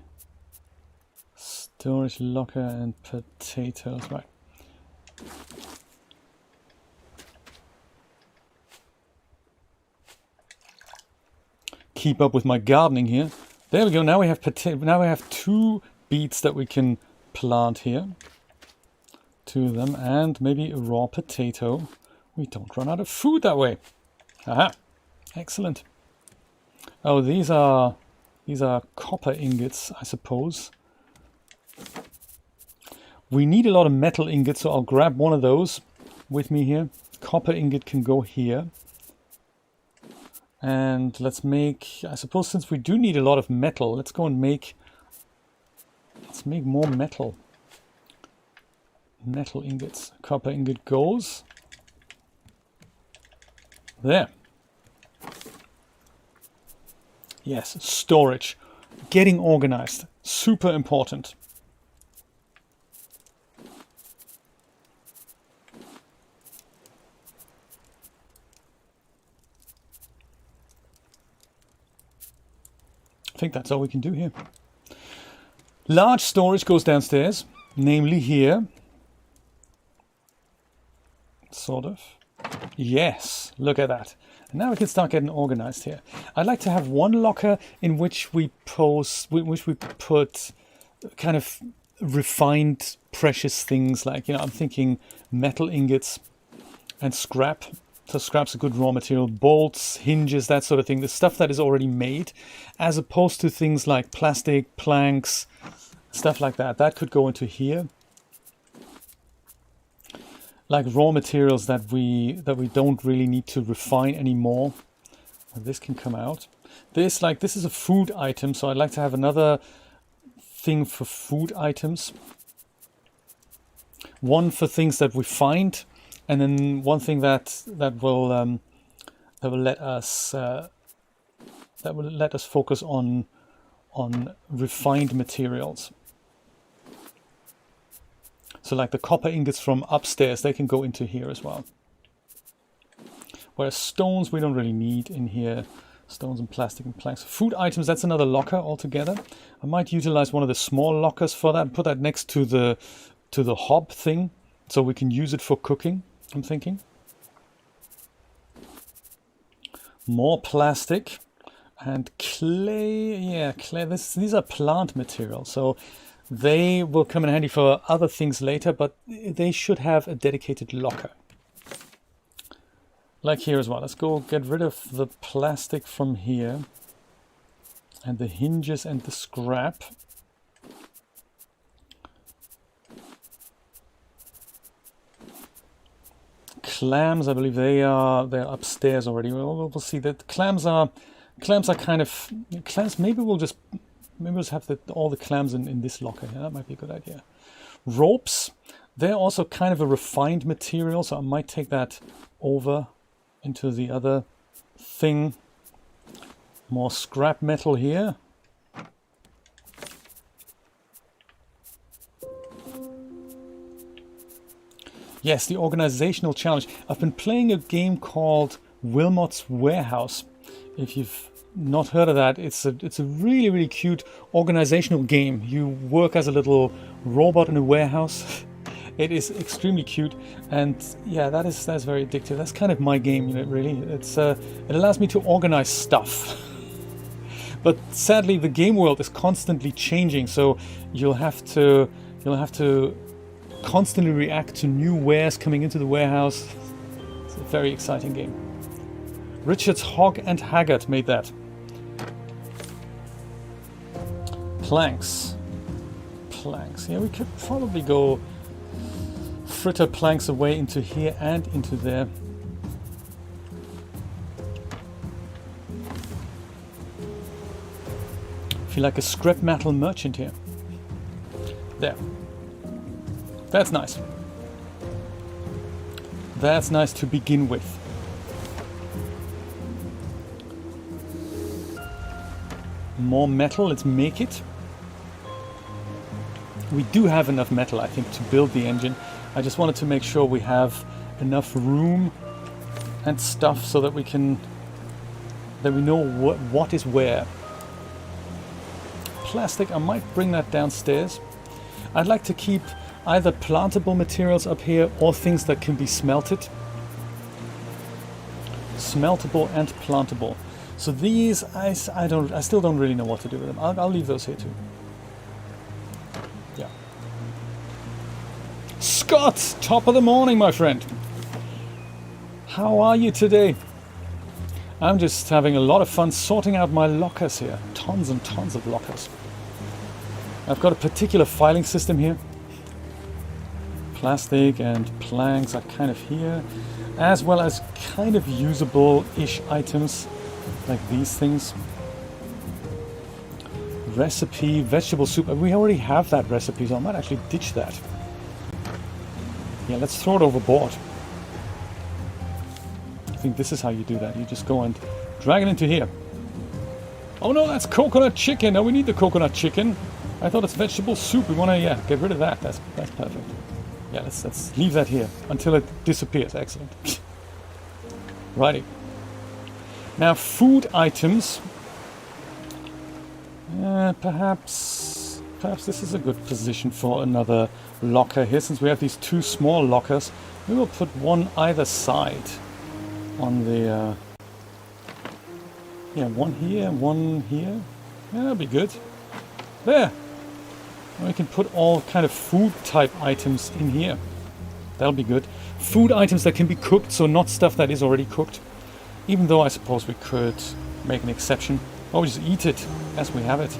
[SPEAKER 1] Storage locker and potatoes, right. Keep up with my gardening here. There we go. Now we have now we have 2 beets that we can plant here. 2 of them, and maybe a raw potato. We don't run out of food that way. Aha! Excellent. Oh, these are copper ingots, I suppose. We need a lot of metal ingots, so I'll grab one of those with me here. Copper ingot can go here. And let's make, I suppose since we do need a lot of metal, let's go and make, let's make more metal. Metal ingots. Copper ingot goes. There. Yes, storage. Getting organized. Super important. I think that's all we can do here. Large storage goes downstairs, namely here. Sort of. Yes, look at that. And now we can start getting organized here. I'd like to have one locker in which we put kind of refined precious things like, you know, I'm thinking metal ingots and scrap. So scrap's a good raw material, bolts, hinges, that sort of thing, the stuff that is already made, as opposed to things like plastic, planks, stuff like that. That could go into here. Like raw materials that we don't really need to refine anymore. This can come out. This is a food item, so I'd like to have another thing for food items. One for things that we find, and then one thing that will let us focus on refined materials. So like the copper ingots from upstairs, they can go into here as well. Whereas stones we don't really need in here. Stones and plastic and planks. Food items, that's another locker altogether. I might utilize one of the small lockers for that and put that next to the hob thing, so we can use it for cooking, I'm thinking. More plastic and clay. Yeah, clay. These are plant materials, so they will come in handy for other things later, but they should have a dedicated locker. Like here as well. Let's go get rid of the plastic from here. And the hinges and the scrap. Clams, I believe they're upstairs already. We'll see that clams are kind of clams. Maybe we'll just have all the clams in this locker. Yeah, that might be a good idea. Ropes, they're also kind of a refined material, so I might take that over into the other thing. More scrap metal here. Yes, the organizational challenge. I've been playing a game called Wilmot's Warehouse. If you've not heard of that, it's a really, really cute organizational game. You work as a little robot in a warehouse. It is extremely cute, and yeah, that's very addictive. That's kind of my game, you know, really. It allows me to organize stuff. But sadly, the game world is constantly changing, so you'll have to constantly react to new wares coming into the warehouse. It's a very exciting game. Richard's Hogg and Haggart made that. Planks. Yeah, we could probably go fritter planks away into here and into there. Feel like a scrap metal merchant here. There. That's nice. That's nice to begin with. More metal, let's make it. We do have enough metal, I think, to build the engine. I just wanted to make sure we have enough room and stuff so that we know what is where. Plastic, I might bring that downstairs. I'd like to keep either plantable materials up here or things that can be smelted. Smeltable and plantable. So these, I still don't really know what to do with them. I'll leave those here too. Yeah. Scott, top of the morning, my friend. How are you today? I'm just having a lot of fun sorting out my lockers here. Tons and tons of lockers. I've got a particular filing system here. Plastic and planks are kind of here, as well as kind of usable-ish items like these things. Recipe, vegetable soup. We already have that recipe, so I might actually ditch that. Yeah, let's throw it overboard. I think this is how you do that. You just go and drag it into here. Oh no, that's coconut chicken. No, we need the coconut chicken. I thought it's vegetable soup. We want to, get rid of that. That's perfect. Yeah, let's leave that here until it disappears. Excellent. Righty. Now, food items. Perhaps this is a good position for another locker here. Since we have these two small lockers, we will put one either side on the... one here, one here. Yeah, that'll be good. There. And we can put all kind of food type items in here. That'll be good. Food items that can be cooked, so not stuff that is already cooked. Even though I suppose we could make an exception. Or we just eat it as we have it.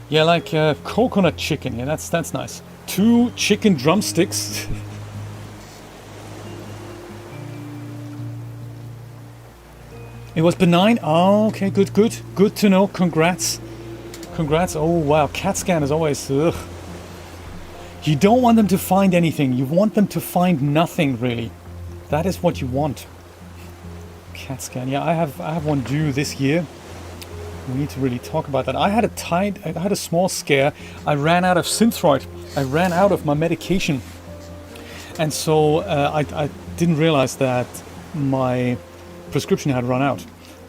[SPEAKER 1] Yeah, like coconut chicken. Yeah, that's nice. 2 chicken drumsticks. It was benign. Oh, okay, good to know. Congrats. Oh wow, CAT scan is always ugh. You don't want them to find anything. You want them to find nothing, really. That is what you want. CAT scan. Yeah, I have one due this year. We need to really talk about that. I had a small scare. I ran out of Synthroid. I ran out of my medication, and so I didn't realize that my prescription had run out.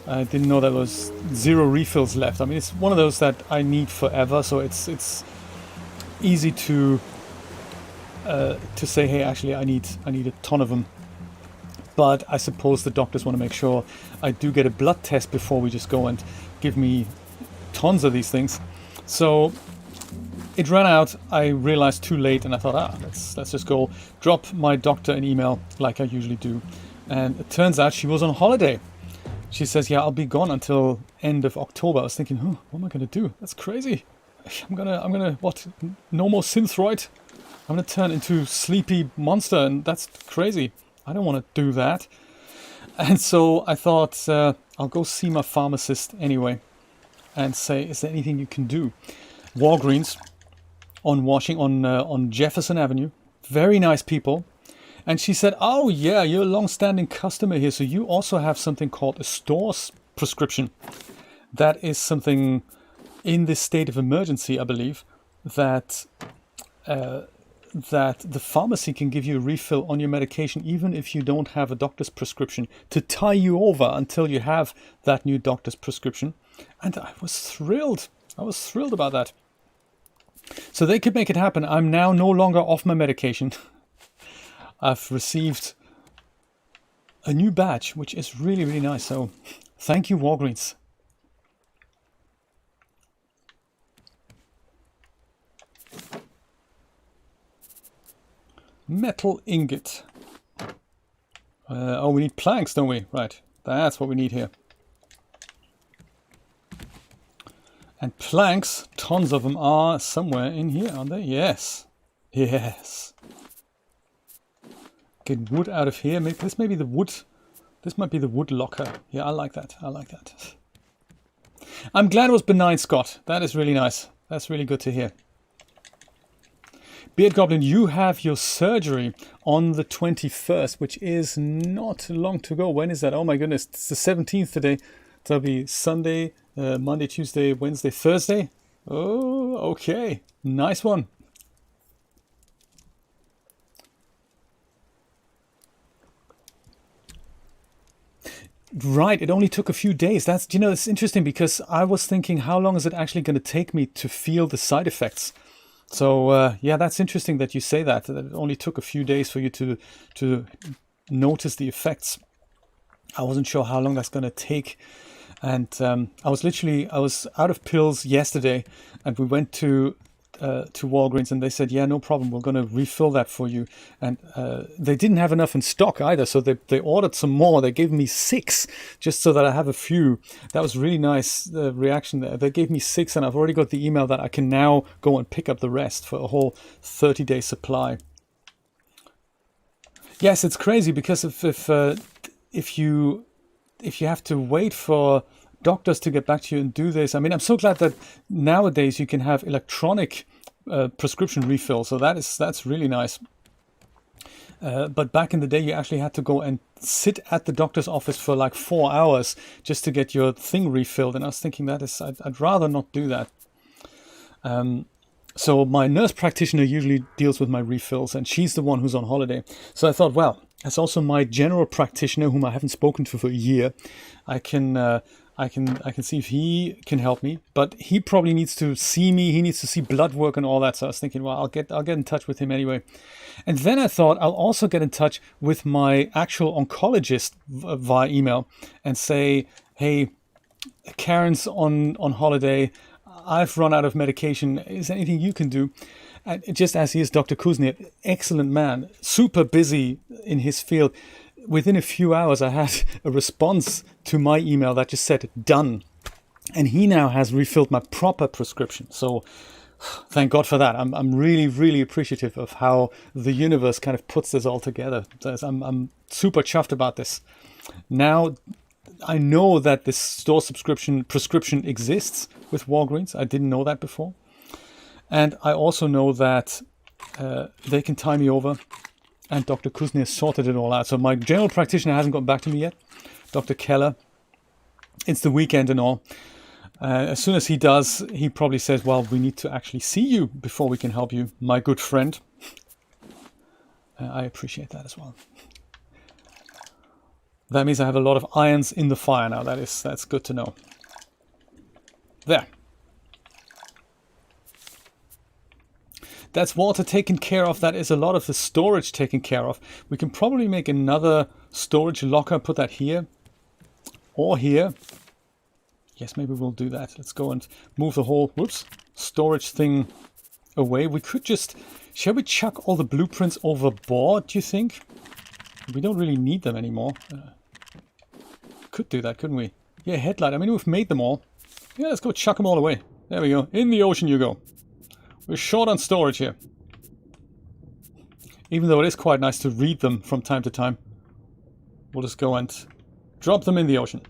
[SPEAKER 1] I didn't know there was 0 refills left. I mean, it's one of those that I need forever, so it's easy to say, hey, actually, I need a ton of them. But I suppose the doctors want to make sure I do get a blood test before we just go and give me tons of these things. So it ran out. I realized too late, and I thought, let's just go drop my doctor an email like I usually do. And it turns out she was on holiday. She says, yeah, I'll be gone until end of October. I was thinking, what am I going to do? That's crazy. I'm gonna, what? No more Synthroid? I'm going to turn into Sleepy Monster, and that's crazy. I don't want to do that. And so I thought, I'll go see my pharmacist anyway and say, is there anything you can do? Walgreens on Jefferson Avenue. Very nice people. And she said, oh yeah, you're a long-standing customer here, so you also have something called a store's prescription. That is something in this state of emergency, I believe, that the pharmacy can give you a refill on your medication even if you don't have a doctor's prescription, to tie you over until you have that new doctor's prescription. And I was thrilled. About that. So they could make it happen. I'm now no longer off my medication. I've received a new badge, which is really, really nice. So thank you, Walgreens. Metal ingot. We need planks, don't we? Right, that's what we need here. And planks, tons of them are somewhere in here, aren't they? Yes. Get wood out of here. Maybe this may be the wood. This might be the wood locker. Yeah, I like that. I'm glad it was benign, Scott. That is really nice. That's really good to hear. Beard Goblin, you have your surgery on the 21st, which is not long to go. When is that? Oh my goodness, it's the 17th today. That'll be Sunday, Monday, Tuesday, Wednesday, Thursday. Oh, okay. Nice one. Right, it only took a few days. It's interesting because I was thinking, how long is it actually going to take me to feel the side effects? So yeah, that's interesting that you say that it only took a few days for you to notice the effects. I wasn't sure how long that's going to take. And I was out of pills yesterday, and we went to Walgreens, and they said, yeah, no problem, we're going to refill that for you. And they didn't have enough in stock either, so they ordered some more. They gave me 6 just so that I have a few. That was really nice reaction there. They gave me 6, and I've already got the email that I can now go and pick up the rest for a whole 30-day supply. Yes, it's crazy because if you have to wait for doctors to get back to you and do this. I mean, I'm so glad that nowadays you can have electronic prescription refill. So that's really nice. But back in the day, you actually had to go and sit at the doctor's office for like 4 hours just to get your thing refilled. And I was thinking I'd rather not do that. So my nurse practitioner usually deals with my refills, and she's the one who's on holiday. So I thought, well, as also my general practitioner, whom I haven't spoken to for a year, I can see if he can help me. But he probably needs to see me. He needs to see blood work and all that. So I was thinking, well, I'll get in touch with him anyway. And then I thought I'll also get in touch with my actual oncologist via email and say, hey, Karen's on holiday. I've run out of medication. Is there anything you can do? And just as he is, Dr. Kuzniev, excellent man, super busy in his field. Within a few hours, I had a response to my email that just said, done. And he now has refilled my proper prescription. So thank God for that. I'm really, really appreciative of how the universe kind of puts this all together. I'm super chuffed about this. Now, I know that this store prescription exists with Walgreens. I didn't know that before. And I also know that they can tie me over. And Dr. Kuznia sorted it all out. So my general practitioner hasn't gotten back to me yet. Dr. Keller. It's the weekend and all. As soon as he does, he probably says, well, we need to actually see you before we can help you, my good friend. I appreciate that as well. That means I have a lot of irons in the fire now. That's good to know. There. That's water taken care of. That is a lot of the storage taken care of. We can probably make another storage locker, put that here or here. Yes, maybe we'll do that. Let's go and move the whole, storage thing away. We could shall we chuck all the blueprints overboard, do you think? We don't really need them anymore. Could do that, couldn't we? Yeah, headlight. I mean, we've made them all. Yeah, let's go chuck them all away. There we go. In the ocean you go. We're short on storage here. Even though it is quite nice to read them from time to time. We'll just go and drop them in the ocean.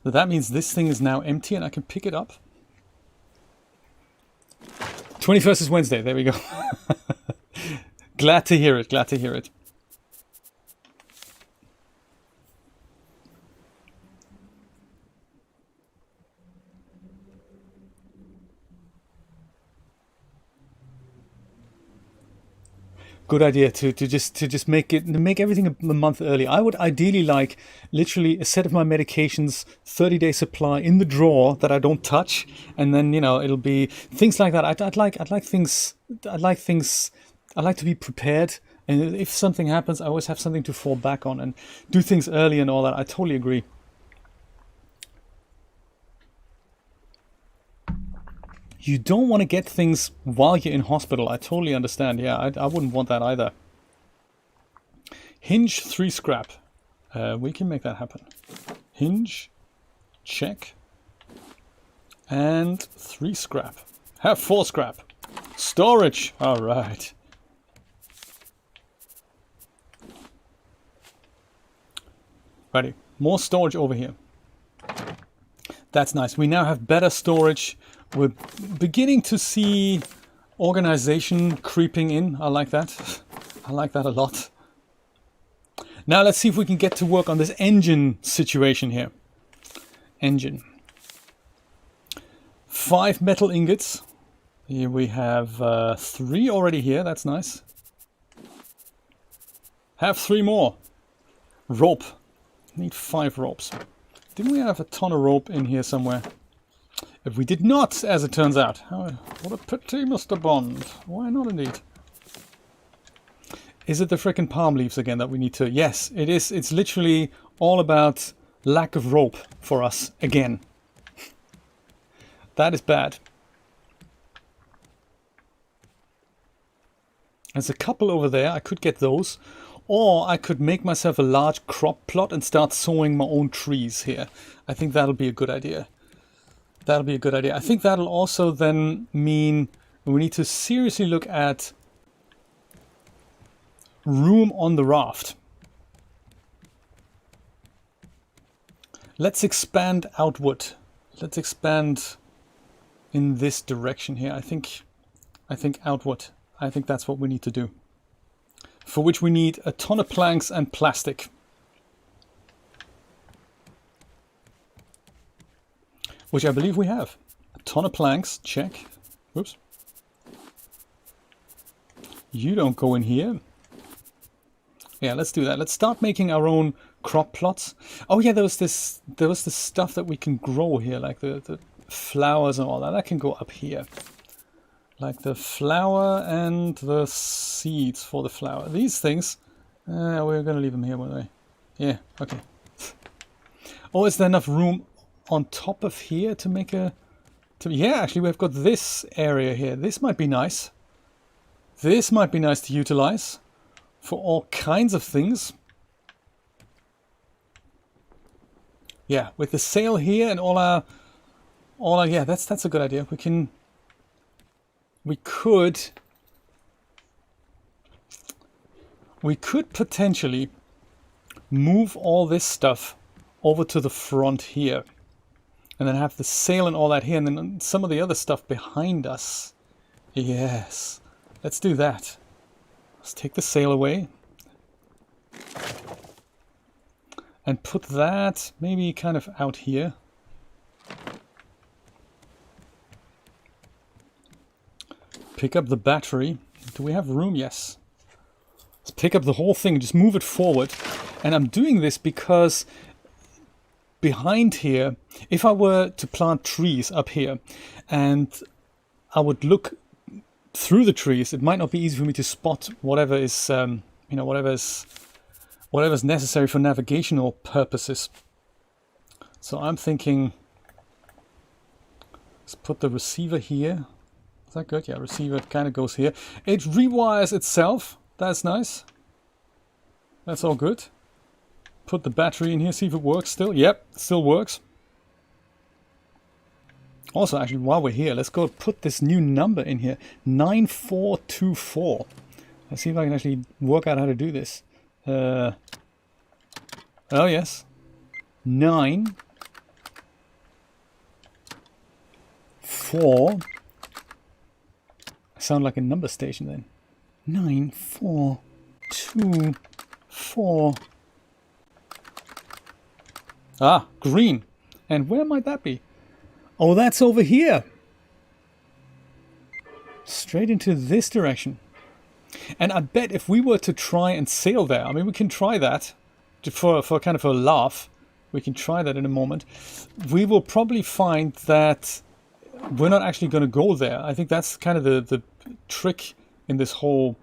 [SPEAKER 1] But that means this thing is now empty and I can pick it up. 21st is Wednesday. There we go. Glad to hear it. Glad to hear it. Good idea to just make everything a month early. I would ideally like literally a set of my medications, 30-day supply in the drawer that I don't touch, and then it'll be things like that. I'd like to be prepared, and if something happens, I always have something to fall back on and do things early and all that. I totally agree. You don't want to get things while you're in hospital. I totally understand. Yeah, I wouldn't want that either. Hinge 3 scrap. We can make that happen. Hinge, check. And 3 scrap. Have 4 scrap. Storage. All right. Ready. More storage over here. That's nice. We now have better storage. We're beginning to see organization creeping in. I like that. I like that a lot. Now let's see if we can get to work on this engine situation here. Engine. 5 metal ingots. Here we have 3 already here. That's nice. Have 3 more. Rope. Need 5 ropes. Didn't we have a ton of rope in here somewhere? If we did not, as it turns out. What a pity, Mr. Bond. Why not indeed? Is it the frickin' palm leaves again that we need to... Yes, it is. It's literally all about lack of rope for us again. That is bad. There's a couple over there. I could get those. Or I could make myself a large crop plot and start sowing my own trees here. I think that'll be a good idea. That'll be a good idea. I think that'll also then mean we need to seriously look at room on the raft. Let's expand outward. Let's expand in this direction here. I think outward. I think that's what we need to do. For which we need a ton of planks and plastic. Which I believe we have. A ton of planks, check. Whoops. You don't go in here. Yeah, let's do that. Let's start making our own crop plots. Oh yeah, there was this stuff that we can grow here, like the flowers and all that. That can go up here. Like the flower and the seeds for the flower. These things, we're going to leave them here, weren't we? Yeah, okay. Oh, is there enough room on top of here to make a... yeah, actually we've got this area here. This might be nice. This might be nice to utilize for all kinds of things. Yeah, with the sail here and all our yeah, that's a good idea. We could potentially move all this stuff over to the front here. And then have the sail and all that here, and then some of the other stuff behind us. Yes, let's do that. Let's take the sail away. And put that maybe kind of out here. Pick up the battery. Do we have room? Yes. Let's pick up the whole thing, just move it forward. And I'm doing this because behind here, if I were to plant trees up here and I would look through the trees, it might not be easy for me to spot whatever is, whatever's necessary for navigational purposes. So I'm thinking, let's put the receiver here. Is that good? Yeah, receiver kind of goes here. It rewires itself. That's nice. That's all good. Put the battery in here, see if it works still. Yep, it still works. Also, actually, while we're here, let's go put this new number in here. 9424. Let's see if I can actually work out how to do this. Oh, yes. 9 4. I sound like a number station then. 9 4 2 4. Ah, green. And where might that be? Oh, that's over here. Straight into this direction. And I bet if we were to try and sail there, I mean, we can try that for kind of a laugh. We can try that in a moment. We will probably find that we're not actually going to go there. I think that's kind of the trick in this whole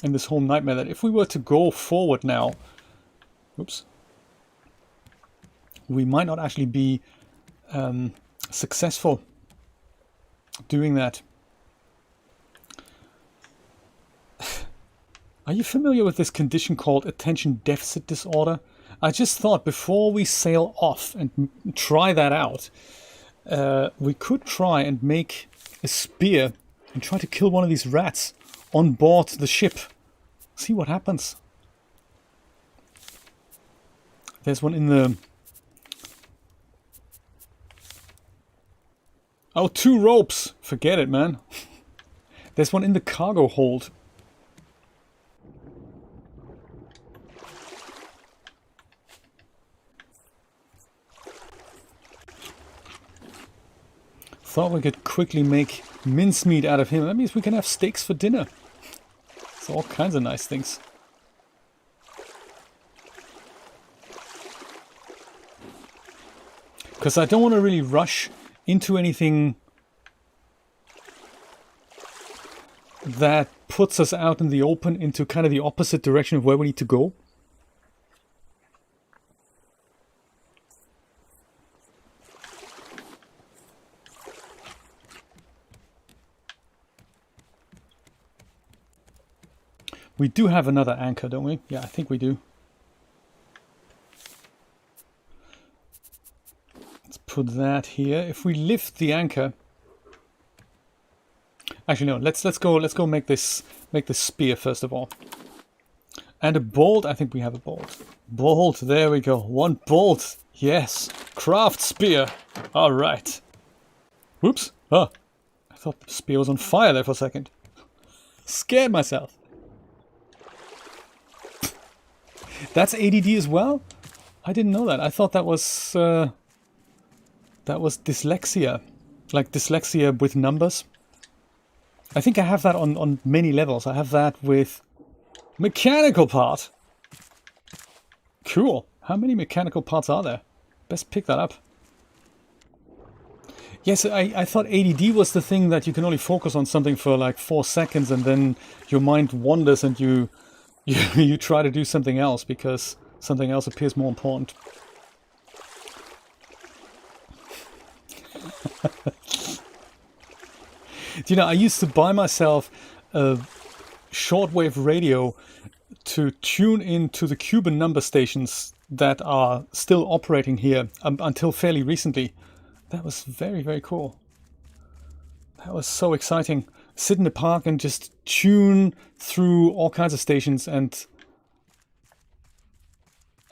[SPEAKER 1] nightmare, that if we were to go forward now, oops, we might not actually be successful doing that. Are you familiar with this condition called attention deficit disorder? I just thought before we sail off and try that out, we could try and make a spear and try to kill one of these rats on board the ship. See what happens. There's one in the... Oh, 2 ropes! Forget it, man. There's one in the cargo hold. thought we could quickly make mincemeat out of him. That means we can have steaks for dinner. It's all kinds of nice things. Because I don't want to really rush into anything that puts us out in the open into kind of the opposite direction of where we need to go. We do have another anchor, don't we? Yeah, I think we do. Let's put that here. If we lift the anchor, actually no, let's go make this spear first of all. And a bolt. I think we have a bolt. Bolt. There we go. One bolt. Yes. Craft spear. All right. Whoops. Oh, I thought the spear was on fire there for a second. Scared myself. That's ADD as well? I didn't know that. I thought that was dyslexia. Like dyslexia with numbers. I think I have that on many levels. I have that with mechanical part. Cool. How many mechanical parts are there? Best pick that up. Yes, I thought ADD was the thing that you can only focus on something for like 4 seconds and then your mind wanders and you try to do something else because something else appears more important. Do you know, I used to buy myself a shortwave radio to tune into the Cuban number stations that are still operating here until fairly recently. That was very, very cool. That was so exciting. Sit in the park and just tune through all kinds of stations and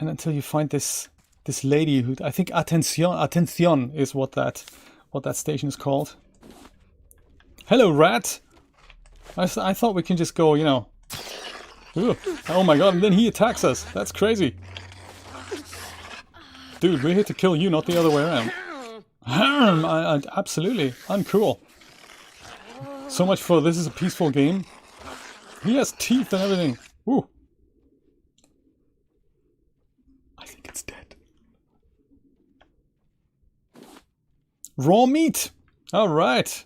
[SPEAKER 1] until you find this lady who, I think Atención is what that station is called. Hello, rat. I thought we can just go, you know. Ooh, oh my god, and then he attacks us. That's crazy. Dude, we're here to kill you, not the other way around. Absolutely, uncool. So much for this is a peaceful game. He has teeth and everything. Ooh. I think it's dead. Raw meat. All right.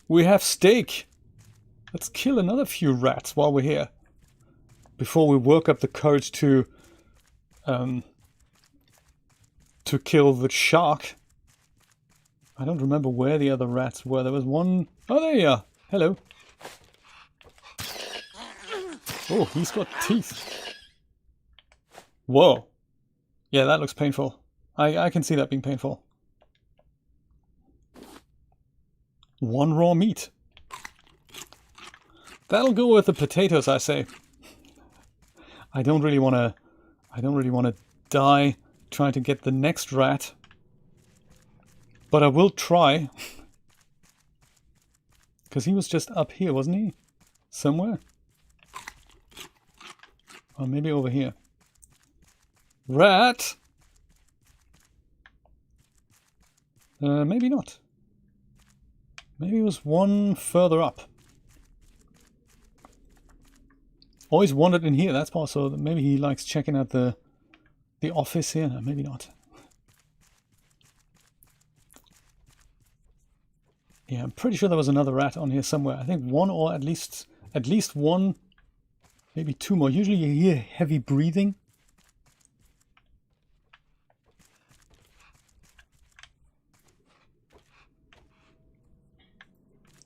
[SPEAKER 1] We have steak. Let's kill another few rats while we're here. Before we work up the courage to kill the shark. I don't remember where the other rats were. There was one... Oh, there you are. Hello. Oh, he's got teeth. Whoa. Yeah, that looks painful. I can see that being painful. One raw meat. That'll go with the potatoes, I say. I don't really want to die trying to get the next rat. But I will try. Because he was just up here, wasn't he? Somewhere. Or maybe over here. Rat! Maybe not. Maybe it was one further up. Always wandered in here, that's possible. Maybe he likes checking out the office here. No, maybe not. Yeah, I'm pretty sure there was another rat on here somewhere. I think one or at least one, maybe two more. Usually you hear heavy breathing.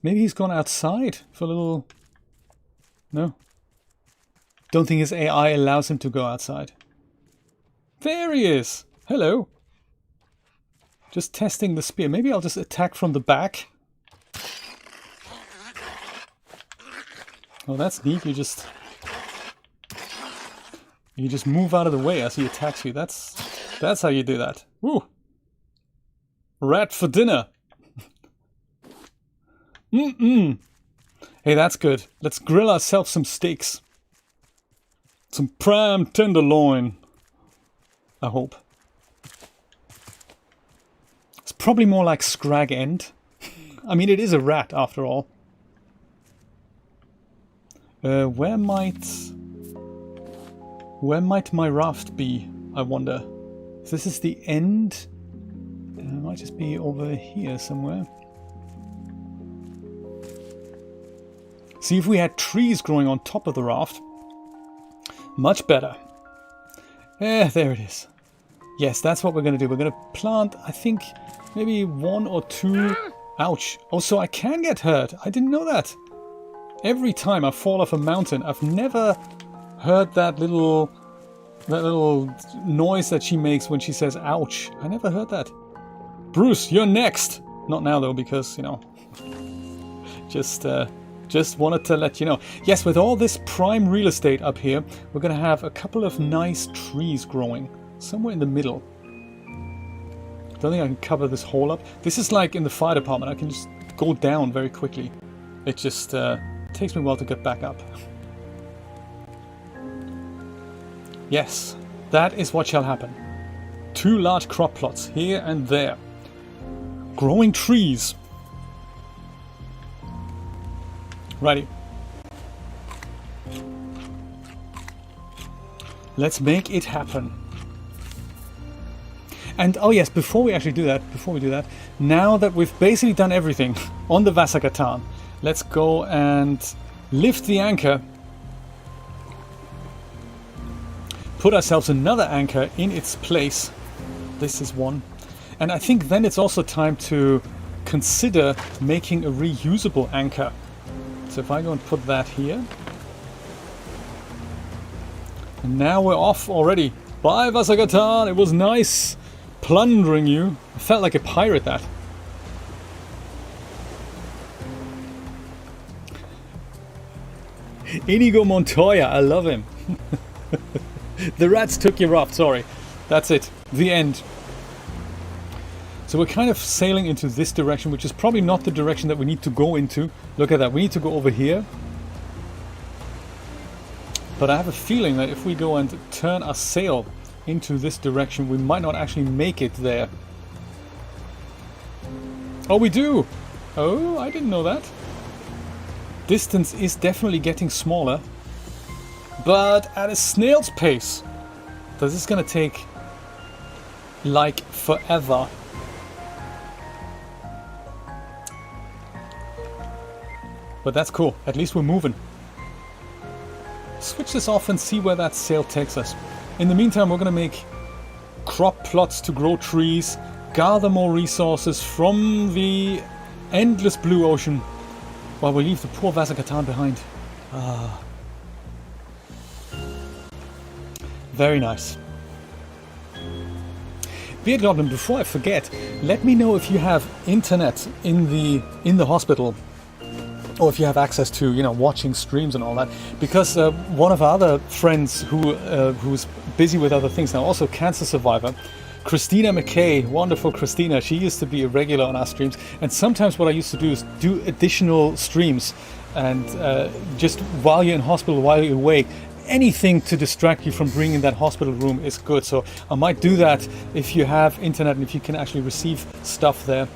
[SPEAKER 1] Maybe he's gone outside for a little... No. Don't think his AI allows him to go outside. There he is! Hello! Just testing the spear. Maybe I'll just attack from the back. Oh, that's neat. You just move out of the way as he attacks you. That's how you do that. Woo! Rat for dinner! Hey, that's good. Let's grill ourselves some steaks. Some prime tenderloin. I hope. It's probably more like scrag end. I mean, it is a rat after all. Where might my raft be, I wonder? If this is the end, it might just be over here somewhere. See, if we had trees growing on top of the raft, much better. There it is. Yes, that's what we're going to do. We're going to plant, I think, maybe 1 or 2. Ouch. Oh, so I can get hurt. I didn't know that. Every time I fall off a mountain, I've never heard that little noise that she makes when she says ouch. I never heard that. Bruce, you're next. Not now though, because, you know, just wanted to let you know. Yes, with all this prime real estate up here, we're going to have a couple of nice trees growing somewhere in the middle. Don't think I can cover this hole up. This is like in the fire department. I can just go down very quickly. It just takes me a while to get back up. Yes, that is what shall happen. 2 large crop plots here and there. Growing trees. Righty. Let's make it happen. And oh yes, before we do that, now that we've basically done everything on the Vasagatan, let's go and lift the anchor, put ourselves another anchor in its place. This is one. And I think then it's also time to consider making a reusable anchor. So if I go and put that here. And now we're off already. Bye Vasagatan, it was nice plundering you. I felt like a pirate that. Inigo Montoya, I love him. The rats took your raft, sorry. That's it, the end. So we're kind of sailing into this direction, which is probably not the direction that we need to go into. Look at that, we need to go over here. But I have a feeling that if we go and turn our sail into this direction, we might not actually make it there. Oh, we do! Oh, I didn't know that. Distance is definitely getting smaller, but at a snail's pace. This is gonna take like forever. But that's cool, at least we're moving. Switch this off and see where that sail takes us. In the meantime, we're gonna make crop plots to grow trees, gather more resources from the endless blue ocean, while we leave the poor Vasagatan behind. Ah. Very nice. Beard Goblin, before I forget, let me know if you have internet in the hospital, or if you have access to, you know, watching streams and all that. Because one of our other friends who's busy with other things now, also cancer survivor, Christina McKay, wonderful Christina, she used to be a regular on our streams, and sometimes what I used to do is do additional streams, and just while you're in hospital, while you're awake, anything to distract you from being in that hospital room is good. So I might do that if you have internet and if you can actually receive stuff there.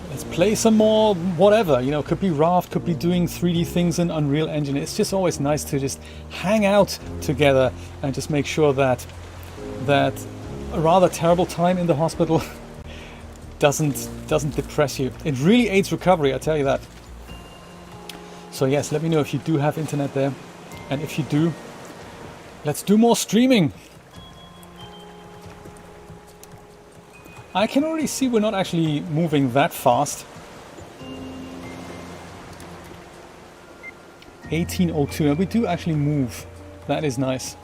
[SPEAKER 1] Let's play some more whatever, you know, could be RAFT, could be doing 3D things in Unreal Engine. It's just always nice to just hang out together and just make sure that a rather terrible time in the hospital doesn't depress you. It really aids recovery, I tell you that. So yes, let me know if you do have internet there, and if you do, let's do more streaming. I can already see we're not actually moving that fast. 1802, and we do actually move. That is nice.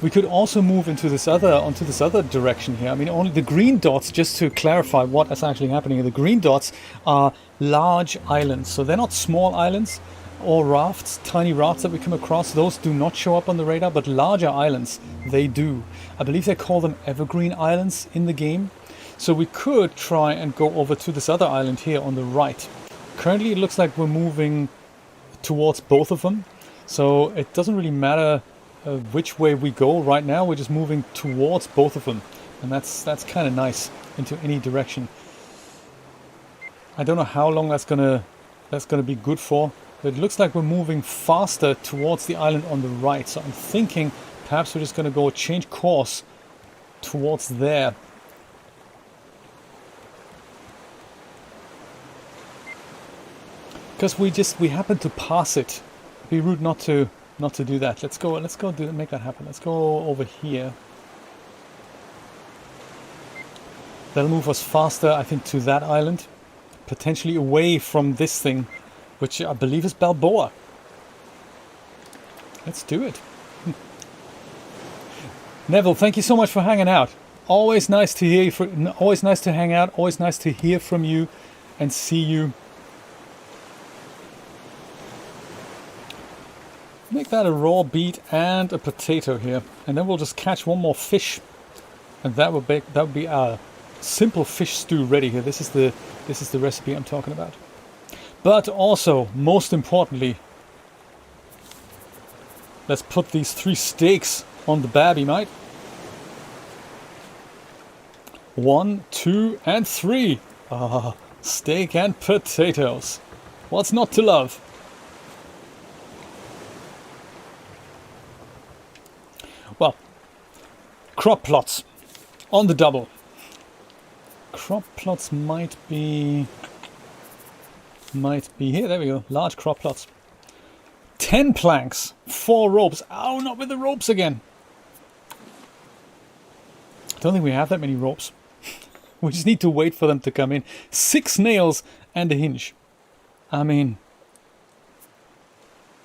[SPEAKER 1] We could also move onto this other direction here. I mean, only the green dots, just to clarify what is actually happening, the green dots are large islands. So they're not small islands or rafts, tiny rafts that we come across. Those do not show up on the radar, but larger islands, they do. I believe they call them evergreen islands in the game. So we could try and go over to this other island here on the right. Currently it looks like we're moving towards both of them. So it doesn't really matter which way we go right now. We're just moving towards both of them, and that's kind of nice into any direction. I don't know how long that's gonna be good for. But it looks like we're moving faster towards the island on the right. So I'm thinking perhaps we're just gonna go change course towards there. Because we happen to pass it. It'd be rude not to do that. Let's go make that happen. Let's go over here. That'll move us faster, I think, to that island. Potentially away from this thing, which I believe is Balboa. Let's do it. Neville, thank you so much for hanging out. Always nice to hear you. Always nice to hang out. Always nice to hear from you and see you. Make that a raw beet and a potato here, and then we'll just catch one more fish, and that would be our simple fish stew ready here. This is the recipe I'm talking about. But also, most importantly, let's put these 3 steaks on the babby, mate. 1, 2, and 3. Ah, steak and potatoes. What's not to love? Well, crop plots on the double. Crop plots might be here. There we go. Large crop plots. 10 planks, 4 ropes. Oh, not with the ropes again. I don't think we have that many ropes. We just need to wait for them to come in. 6 nails and a hinge. I mean,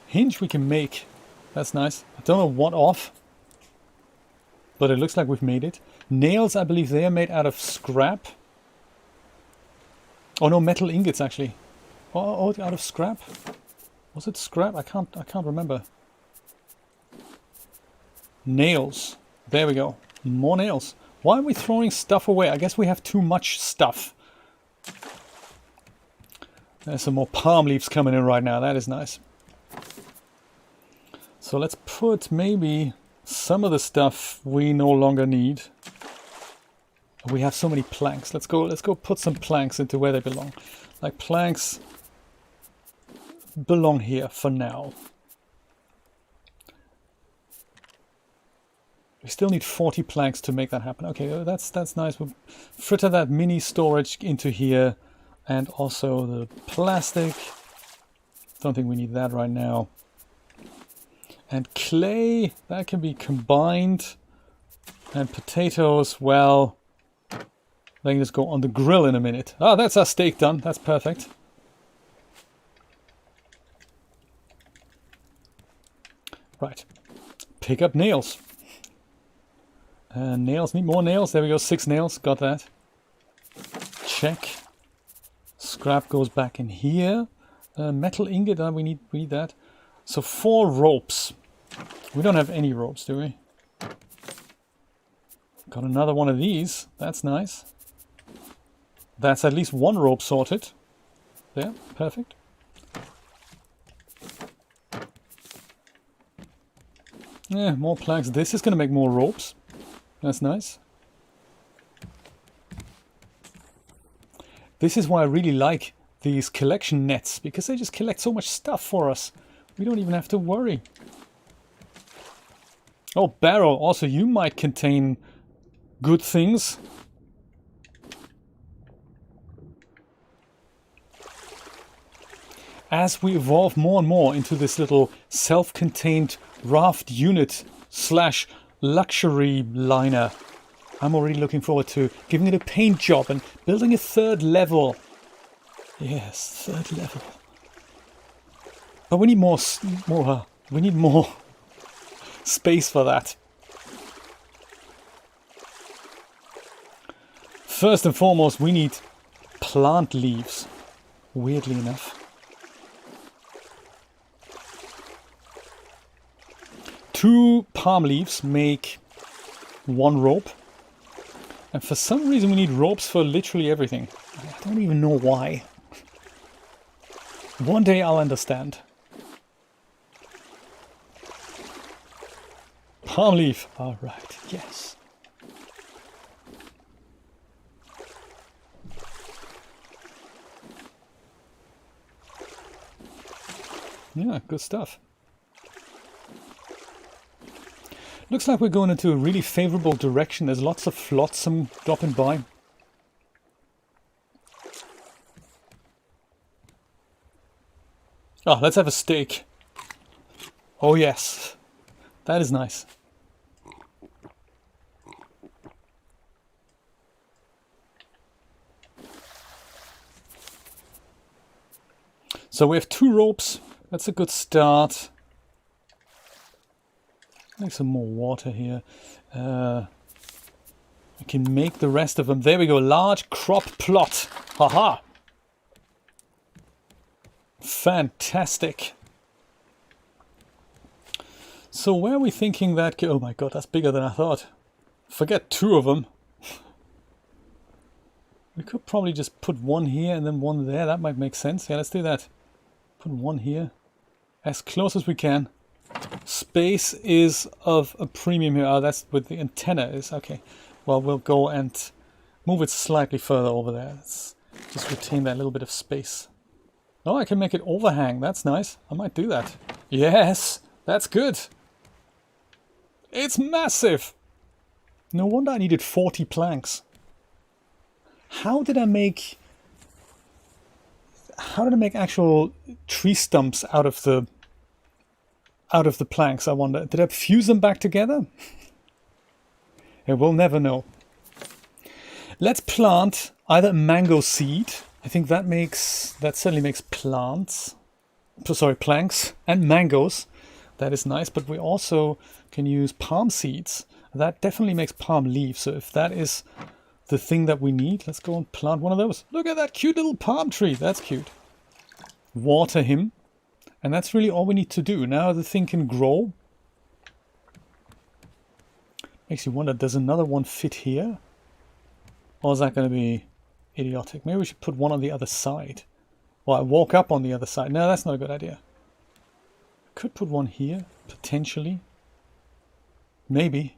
[SPEAKER 1] hinge we can make. That's nice. I don't know what off, but it looks like we've made it. Nails, I believe they are made out of scrap. Oh no, metal ingots actually. Oh, out of scrap? Was it scrap? I can't remember. Nails. There we go. More nails. Why are we throwing stuff away? I guess we have too much stuff. There's some more palm leaves coming in right now. That is nice. So let's put maybe some of the stuff we no longer need. We have so many planks. Let's go put some planks into where they belong. Like planks belong here for now. We still need 40 planks to make that happen. Okay, that's nice. We'll fritter that mini storage into here, and also the plastic. Don't think we need that right now. And clay, that can be combined. And potatoes, well, they can just go on the grill in a minute. Ah, that's our steak done. That's perfect. Right. Pick up nails. Nails, need more nails. There we go, 6 nails. Got that. Check. Scrap goes back in here. Metal ingot, we need that. So 4 ropes. We don't have any ropes, do we? Got another one of these. That's nice. That's at least 1 rope sorted. There, perfect. Yeah, more planks. This is going to make more ropes. That's nice. This is why I really like these collection nets, because they just collect so much stuff for us. We don't even have to worry. Oh, barrel. Also, you might contain good things. As we evolve more and more into this little self-contained raft unit / luxury liner, I'm already looking forward to giving it a paint job and building a 3rd level. Yes, 3rd level. But we need more space for that. First and foremost, we need plant leaves, weirdly enough. 2 palm leaves make 1 rope. And for some reason we need ropes for literally everything. I don't even know why. One day I'll understand. Palm leaf. Alright, yes. Yeah, good stuff. Looks like we're going into a really favorable direction. There's lots of flotsam dropping by. Oh, let's have a steak. Oh yes, that is nice. So we have 2 ropes. That's a good start. Make some more water here. I can make the rest of them. There we go. Large crop plot. Haha. Fantastic. So where are we thinking that... Oh my god, that's bigger than I thought. Forget 2 of them. We could probably just put 1 here and then 1 there. That might make sense. Yeah, let's do that. Put 1 here. As close as we can. Space is of a premium here. Oh, that's with the antenna is. Okay. Well, we'll go and move it slightly further over there. Let's just retain that little bit of space. Oh, I can make it overhang. That's nice. I might do that. Yes, that's good. It's massive. No wonder I needed 40 planks. How did I make actual tree stumps out of the planks, I wonder? Did I fuse them back together? Yeah, we'll never know. Let's plant either a mango seed. I think that certainly makes plants. Sorry, planks and mangoes. That is nice, but we also can use palm seeds. That definitely makes palm leaves. So if that is the thing that we need, let's go and plant one of those. Look at that cute little palm tree. That's cute. Water him. And that's really all we need to do. Now the thing can grow. Makes you wonder, does another one fit here? Or is that going to be idiotic? Maybe we should put one on the other side. Or I walk up on the other side. No, that's not a good idea. Could put one here, potentially. Maybe.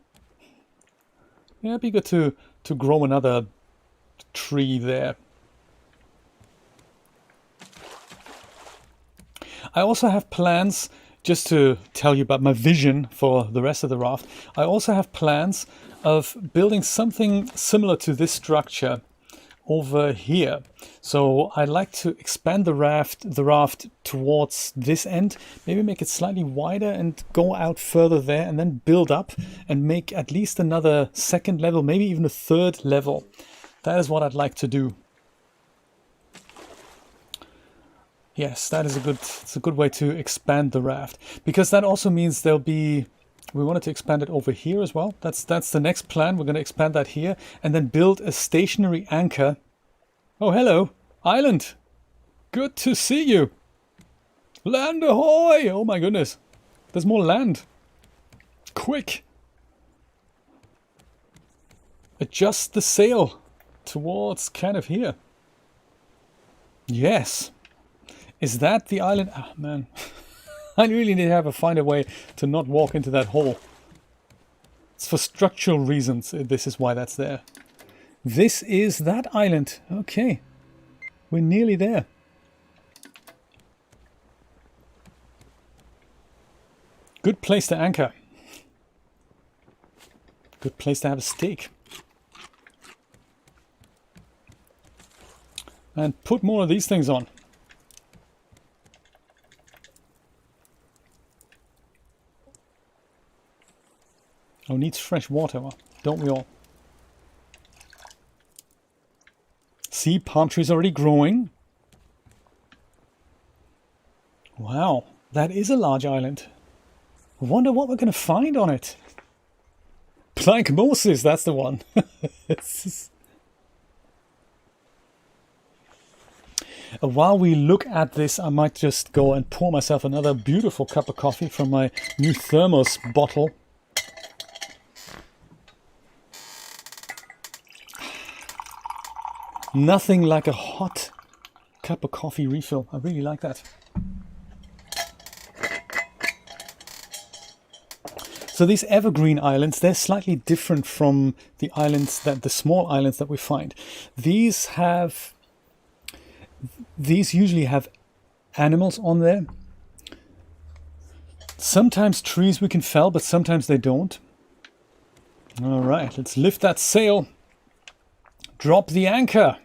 [SPEAKER 1] Yeah, it'd be good to grow another tree there. I also have plans, just to tell you about my vision for the rest of the raft, I also have plans of building something similar to this structure over here. So I'd like to expand the raft towards this end, maybe make it slightly wider and go out further there and then build up and make at least another 2nd level, maybe even a 3rd level. That is what I'd like to do. Yes, that is it's a good way to expand the raft, because that also means we wanted to expand it over here as well. That's the next plan. We're going to expand that here and then build a stationary anchor. Oh, hello, island. Good to see you. Land ahoy! Oh my goodness. There's more land. Quick. Adjust the sail towards kind of here. Yes. Is that the island? Ah, man. I really need to find a way to not walk into that hole. It's for structural reasons. This is why that's there. This is that island. Okay. We're nearly there. Good place to anchor. Good place to have a steak. And put more of these things on. Oh, needs fresh water, don't we all? See, palm trees already growing. Wow, that is a large island. I wonder what we're going to find on it. Plank Moses, that's the one. While we look at this, I might just go and pour myself another beautiful cup of coffee from my new thermos bottle. Nothing like a hot cup of coffee refill. I really like that. So these evergreen islands, they're slightly different from the small islands that we find. These usually have animals on there. Sometimes trees we can fell, but sometimes they don't. All right, let's lift that sail. Drop the anchor.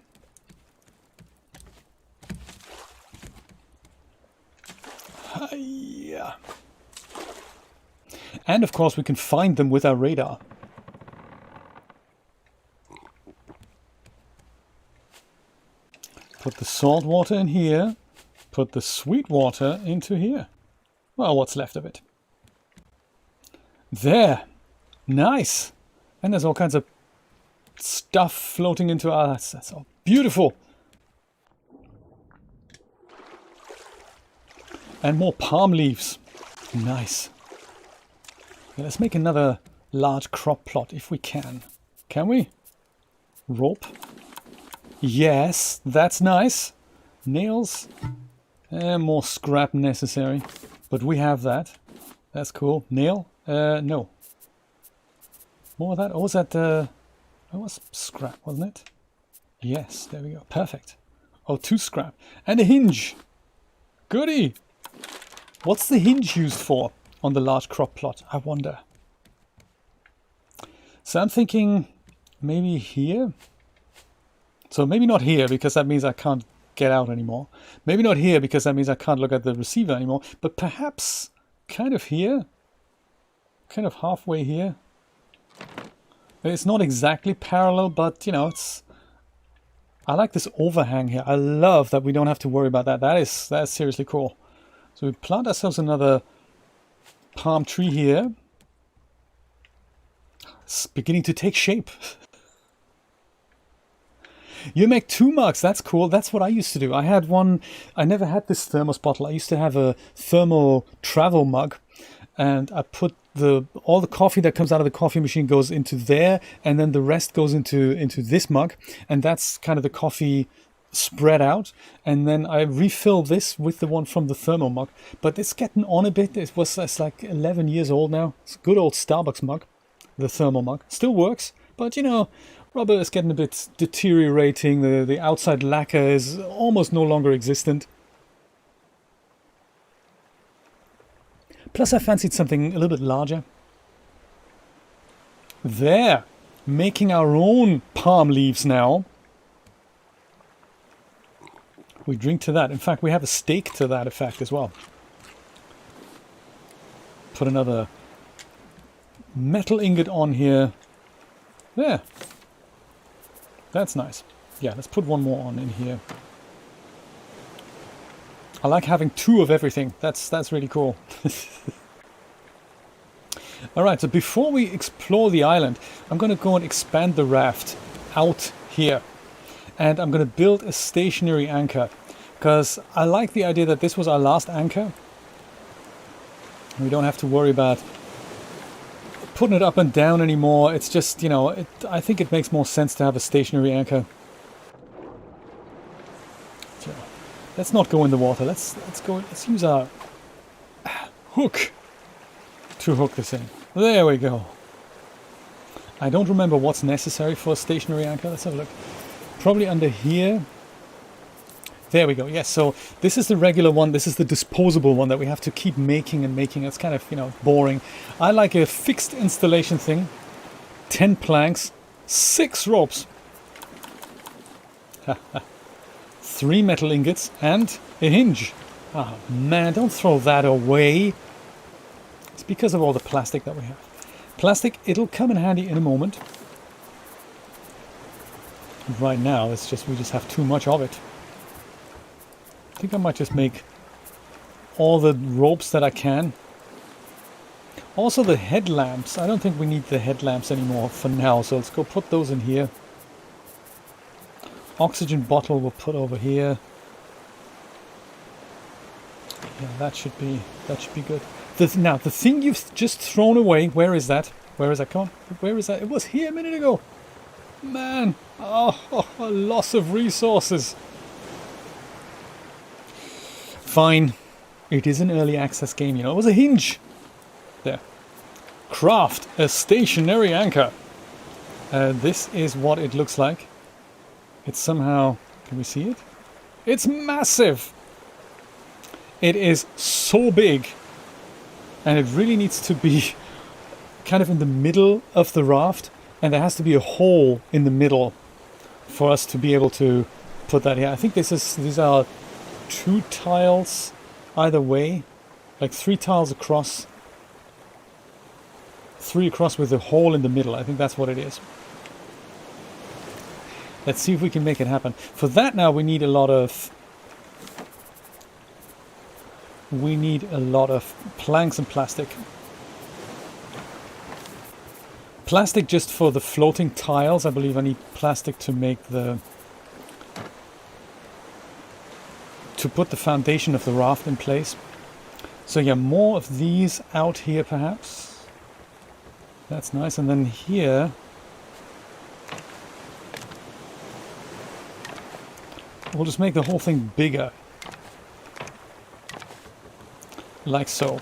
[SPEAKER 1] Hi-ya. And of course we can find them with our radar. Put the salt water in here. Put the sweet water into here. Well, what's left of it. There. Nice. And there's all kinds of stuff floating into our... That's all beautiful. And more palm leaves. Nice. Yeah, let's make another large crop plot if we can. Can we? Rope. Yes, that's nice. Nails. More scrap necessary. But we have that. That's cool. Nail? No. More of that? Or was that... that was scrap, wasn't it? Yes, there we go. Perfect. Oh, 2 scrap. And a hinge. Goody. What's the hinge used for on the large crop plot? I wonder. So I'm thinking maybe here. So maybe not here because that means I can't get out anymore. Maybe not here because that means I can't look at the receiver anymore. But perhaps kind of here. Kind of halfway here. It's not exactly parallel, but you know, it's... I like this overhang here. I love that we don't have to worry about that. That's seriously cool. So we plant ourselves another palm tree here. It's beginning to take shape. You make 2 mugs. That's cool. That's what I used to do. I had one. I never had this thermos bottle. I used to have a thermal travel mug, and I put all the coffee that comes out of the coffee machine goes into there, and then the rest goes into this mug, and that's kind of the coffee spread out. And then I refill this with the one from the thermal mug. But it's getting on a bit. It's like 11 years old now. It's a good old Starbucks mug, the thermal mug. Still works, but you know, rubber is getting a bit deteriorating. The outside lacquer is almost no longer existent. Plus I fancied something a little bit larger. There! Making our own palm leaves now. We drink to that. In fact, we have a steak to that effect as well. Put another metal ingot on here. There. That's nice. Yeah, let's put one more on in here. I like having 2 of everything. That's really cool. Alright, so before we explore the island, I'm going to go and expand the raft out here. And I'm going to build a stationary anchor. Because I like the idea that this was our last anchor. We don't have to worry about putting it up and down anymore. It's just, you know, I think it makes more sense to have a stationary anchor. So, let's not go in the water. Let's use our hook to hook this in. There we go. I don't remember what's necessary for a stationary anchor. Let's have a look. Probably under here. There we go. Yes, so this is the regular one. This is the disposable one that we have to keep making and making. It's kind of, you know, boring. I like a fixed installation thing. 10 planks, 6 ropes. 3 metal ingots and a hinge. Oh man, don't throw that away. It's because of all the plastic that we have. Plastic, it'll come in handy in a moment. Right now, it's just we just have too much of it. I think I might just make all the ropes that I can. Also the headlamps. I don't think we need the headlamps anymore for now, so let's go put those in here. Oxygen bottle we'll put over here. Yeah, that should be good. Now the thing you've just thrown away, where is that? Where is that? Come on, where is that? It was here a minute ago. Man, oh, a loss of resources. Fine, it is an early access game, you know. It was a hinge. There. Craft a stationary anchor. This is what it looks like. It's somehow, can we see it? It's massive. It is so big. And it really needs to be kind of in the middle of the raft, and there has to be a hole in the middle for us to be able to put that here. I think these are 2 tiles either way, like 3 tiles across, 3 across with a hole in the middle. I think that's what it is. Let's see if we can make it happen. For that now we need a lot of planks and plastic. Plastic just for the floating tiles. I believe I need plastic to make to put the foundation of the raft in place. So yeah, more of these out here perhaps. That's nice. And then here we'll just make the whole thing bigger. Like so.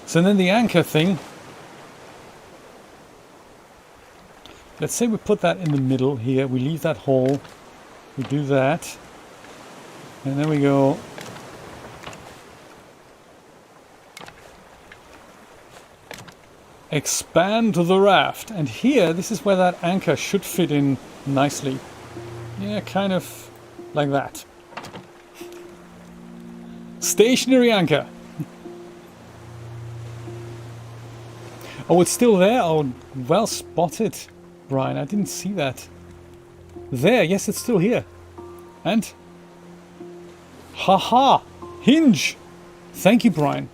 [SPEAKER 1] So then the anchor thing, let's say we put that in the middle here, we leave that hole, we do that, and then we go expand the raft, and here, this is where that anchor should fit in nicely. Yeah, kind of like that. Stationary anchor. Oh, it's still there? Oh, well spotted, Brian. I didn't see that. There, yes, it's still here. And? Haha! Hinge! Thank you, Brian.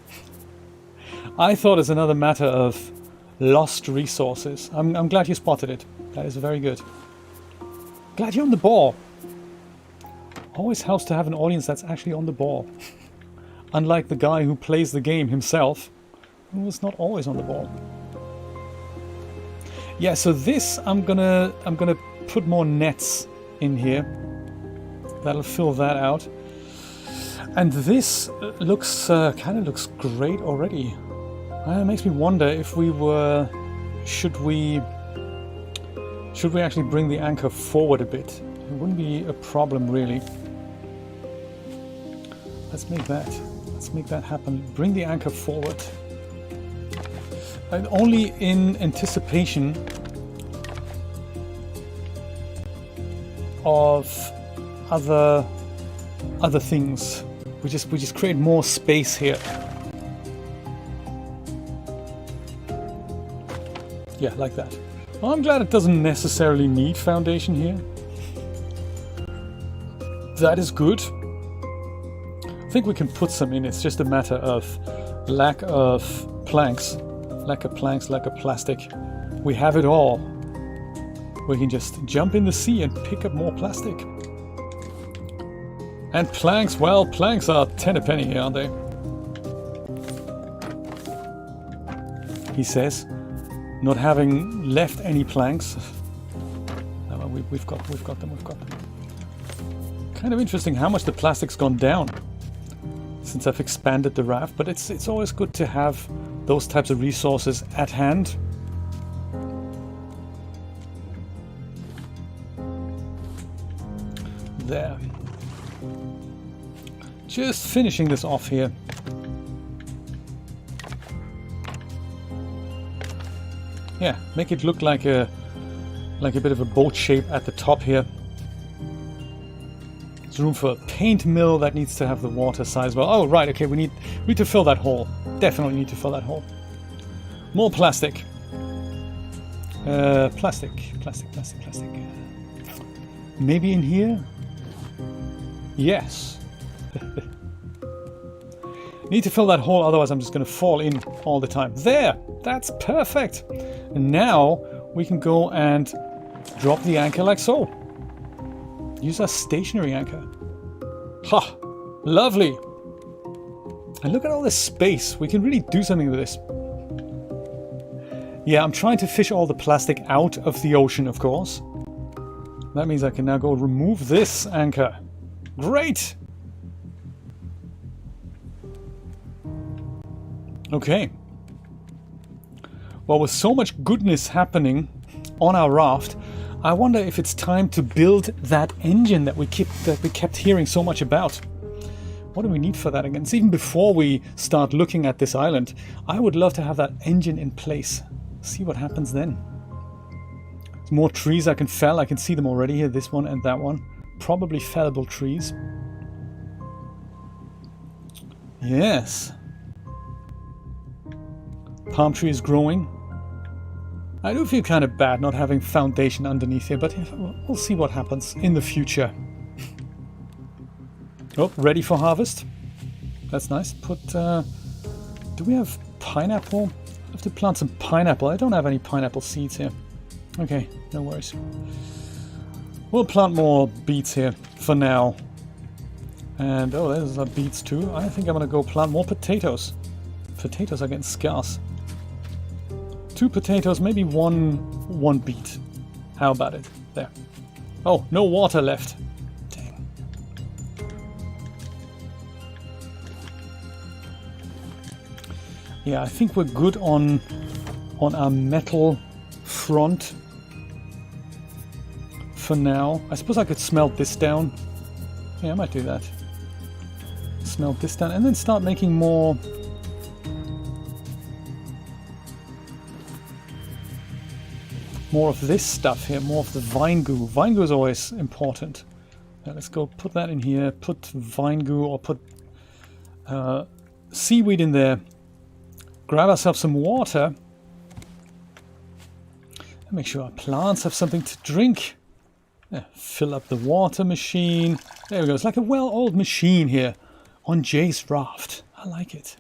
[SPEAKER 1] I thought it's another matter of lost resources. I'm glad you spotted it. That is very good. Glad you're on the ball. Always helps to have an audience that's actually on the ball. Unlike the guy who plays the game himself, who is not always on the ball. Yeah, so this I'm gonna put more nets in here. That'll fill that out. And this looks kind of looks great already. It makes me wonder if we were should we actually bring the anchor forward a bit? It wouldn't be a problem really. Let's make that happen. Bring the anchor forward. And only in anticipation of other things. We just create more space here. Yeah, like that. Well, I'm glad it doesn't necessarily need foundation here. That is good. I think we can put some in. It's just a matter of lack of planks. Lack of planks, lack of plastic. We have it all. We can just jump in the sea and pick up more plastic. And planks, well, planks are 10 a penny here, aren't they? He says, not having left any planks. No, we've got them. Kind of interesting how much the plastic's gone down since I've expanded the raft, but it's always good to have those types of resources at hand. There. Just finishing this off here. Yeah, make it look like a bit of a boat shape at the top here. There's room for a paint mill that needs to have the water size well. Oh, right, okay, we need to fill that hole. Definitely need to fill that hole. More plastic. Plastic. Maybe in here? Yes. Need to fill that hole, otherwise I'm just going to fall in all the time. There! That's perfect! And now we can go and drop the anchor like so. Use our stationary anchor. Ha! Lovely! And look at all this space. We can really do something with this. Yeah, I'm trying to fish all the plastic out of the ocean, of course. That means I can now go remove this anchor. Great! Okay. Well, with so much goodness happening on our raft, I wonder if it's time to build that engine that we kept hearing so much about. What do we need for that again? It's even before we start looking at this island. I would love to have that engine in place. See what happens then. There's more trees I can fell. I can see them already here. This one and that one. Probably fellable trees. Yes. Palm tree is growing. I do feel kind of bad not having foundation underneath here, but we'll see what happens in the future. Oh, ready for harvest. That's nice. Put, do we have pineapple? I have to plant some pineapple. I don't have any pineapple seeds here. Okay, no worries. We'll plant more beets here for now. And, oh, there's our beets too. I think I'm going to go plant more potatoes. Potatoes are getting scarce. 2 potatoes, maybe one beet. How about it? There. Oh, no water left. Dang. Yeah, I think we're good on our metal front for now. I suppose I could smelt this down. Yeah, I might do that. Smelt this down and then start making more. More of this stuff here, more of the vine goo. Vine goo is always important. Now let's go put that in here, put vine goo or put seaweed in there. Grab ourselves some water. And make sure our plants have something to drink. Yeah, fill up the water machine. There we go. It's like a well-oiled machine here on Jay's raft. I like it.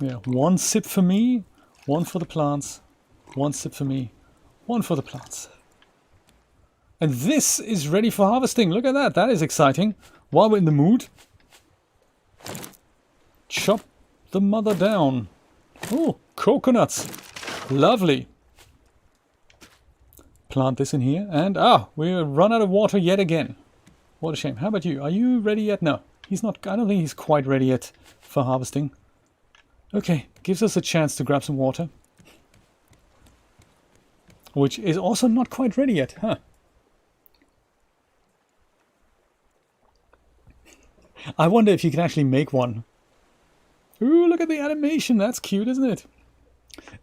[SPEAKER 1] Yeah, 1 sip for me. 1 for the plants, 1 sip for me, 1 for the plants. And this is ready for harvesting. Look at that. That is exciting. While we're in the mood, chop the mother down. Oh, coconuts. Lovely. Plant this in here. And, we run out of water yet again. What a shame. How about you? Are you ready yet? No, he's not. I don't think he's quite ready yet for harvesting. Okay, gives us a chance to grab some water. Which is also not quite ready yet, huh? I wonder if you can actually make one. Ooh, look at the animation. That's cute, isn't it?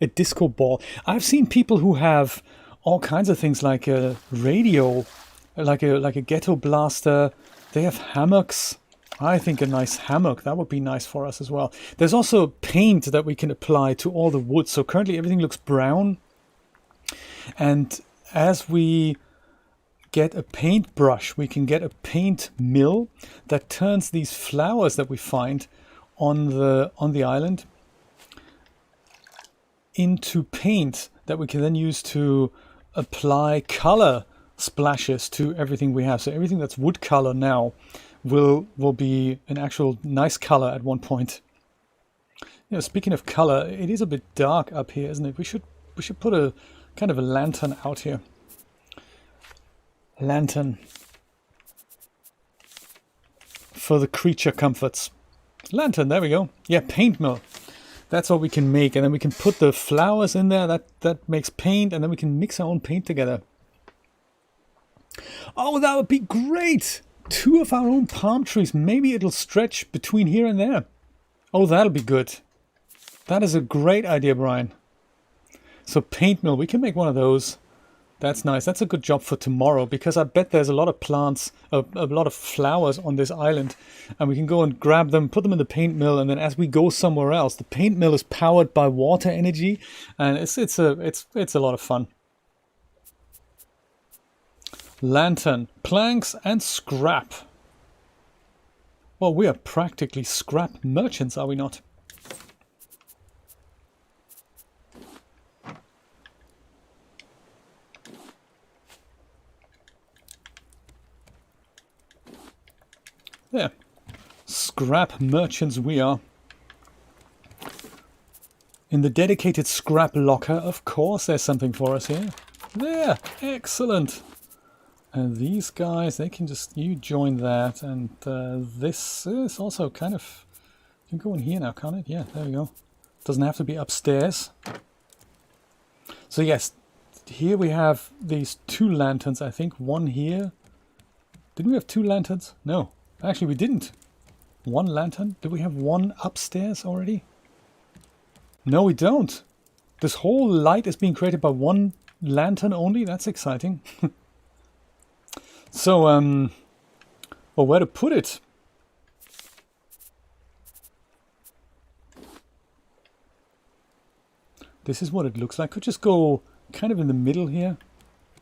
[SPEAKER 1] A disco ball. I've seen people who have all kinds of things like a radio, like a ghetto blaster. They have hammocks. I think a nice hammock, that would be nice for us as well. There's also paint that we can apply to all the wood. So currently everything looks brown. And as we get a paintbrush, we can get a paint mill that turns these flowers that we find on the island into paint that we can then use to apply color splashes to everything we have. So everything that's wood color now will be an actual nice color at one point. You know, speaking of color, it is a bit dark up here, isn't it? We should put a kind of a lantern out here. Lantern for the creature comforts. Lantern, there we go. Yeah, paint mill. That's what we can make, and then we can put the flowers in there. That makes paint, and then we can mix our own paint together. Oh, that would be great! 2 of our own palm trees. Maybe it'll stretch between here and there. Oh, that'll be good. That is a great idea, Brian. So paint mill, we can make one of those. That's nice. That's a good job for tomorrow, because I bet there's a lot of plants, a lot of flowers on this island, and we can go and grab them, put them in the paint mill, and then as we go somewhere else, the paint mill is powered by water energy, and it's a lot of fun. Lantern, planks, and scrap. Well, we are practically scrap merchants, are we not? There. Scrap merchants we are. In the dedicated scrap locker, of course, there's something for us here. There. Excellent. And these guys, they can just, you join that, and this is also kind of, you can go in here now, can't it? Yeah, there we go. Doesn't have to be upstairs. So yes, here we have these 2 lanterns, I think. One here, Didn't we have 2 lanterns? No, actually we didn't. 1 lantern? Did we have 1 upstairs already? No, we don't. This whole light is being created by 1 lantern only? That's exciting. So, well, where to put it? This is what it looks like. Could just go kind of in the middle here.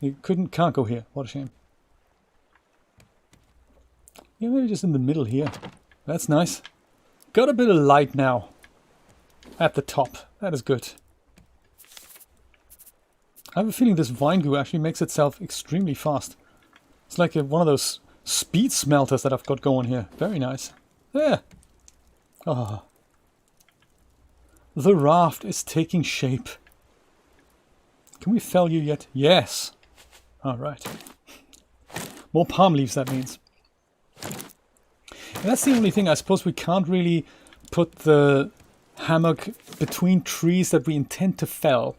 [SPEAKER 1] You can't go here. What a shame. Yeah, maybe just in the middle here. That's nice. Got a bit of light now. At the top. That is good. I have a feeling this vine glue actually makes itself extremely fast. It's like one of those speed smelters that I've got going here. Very nice. There. Ah. The raft is taking shape. Can we fell you yet? Yes. Alright. More palm leaves, that means. And that's the only thing. I suppose we can't really put the hammock between trees that we intend to fell.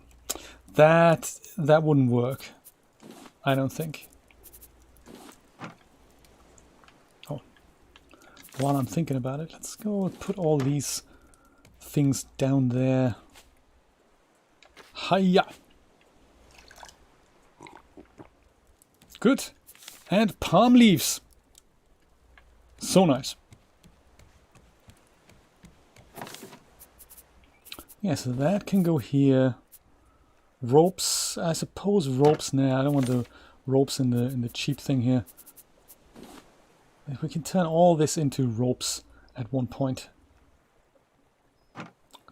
[SPEAKER 1] That wouldn't work. I don't think. Oh. While I'm thinking about it, let's go put all these things down there. Hiya! Good. And palm leaves. So nice. Yeah, so that can go here. Ropes, I suppose ropes. Nah, I don't want the ropes in the cheap thing here. If we can turn all this into ropes at one point.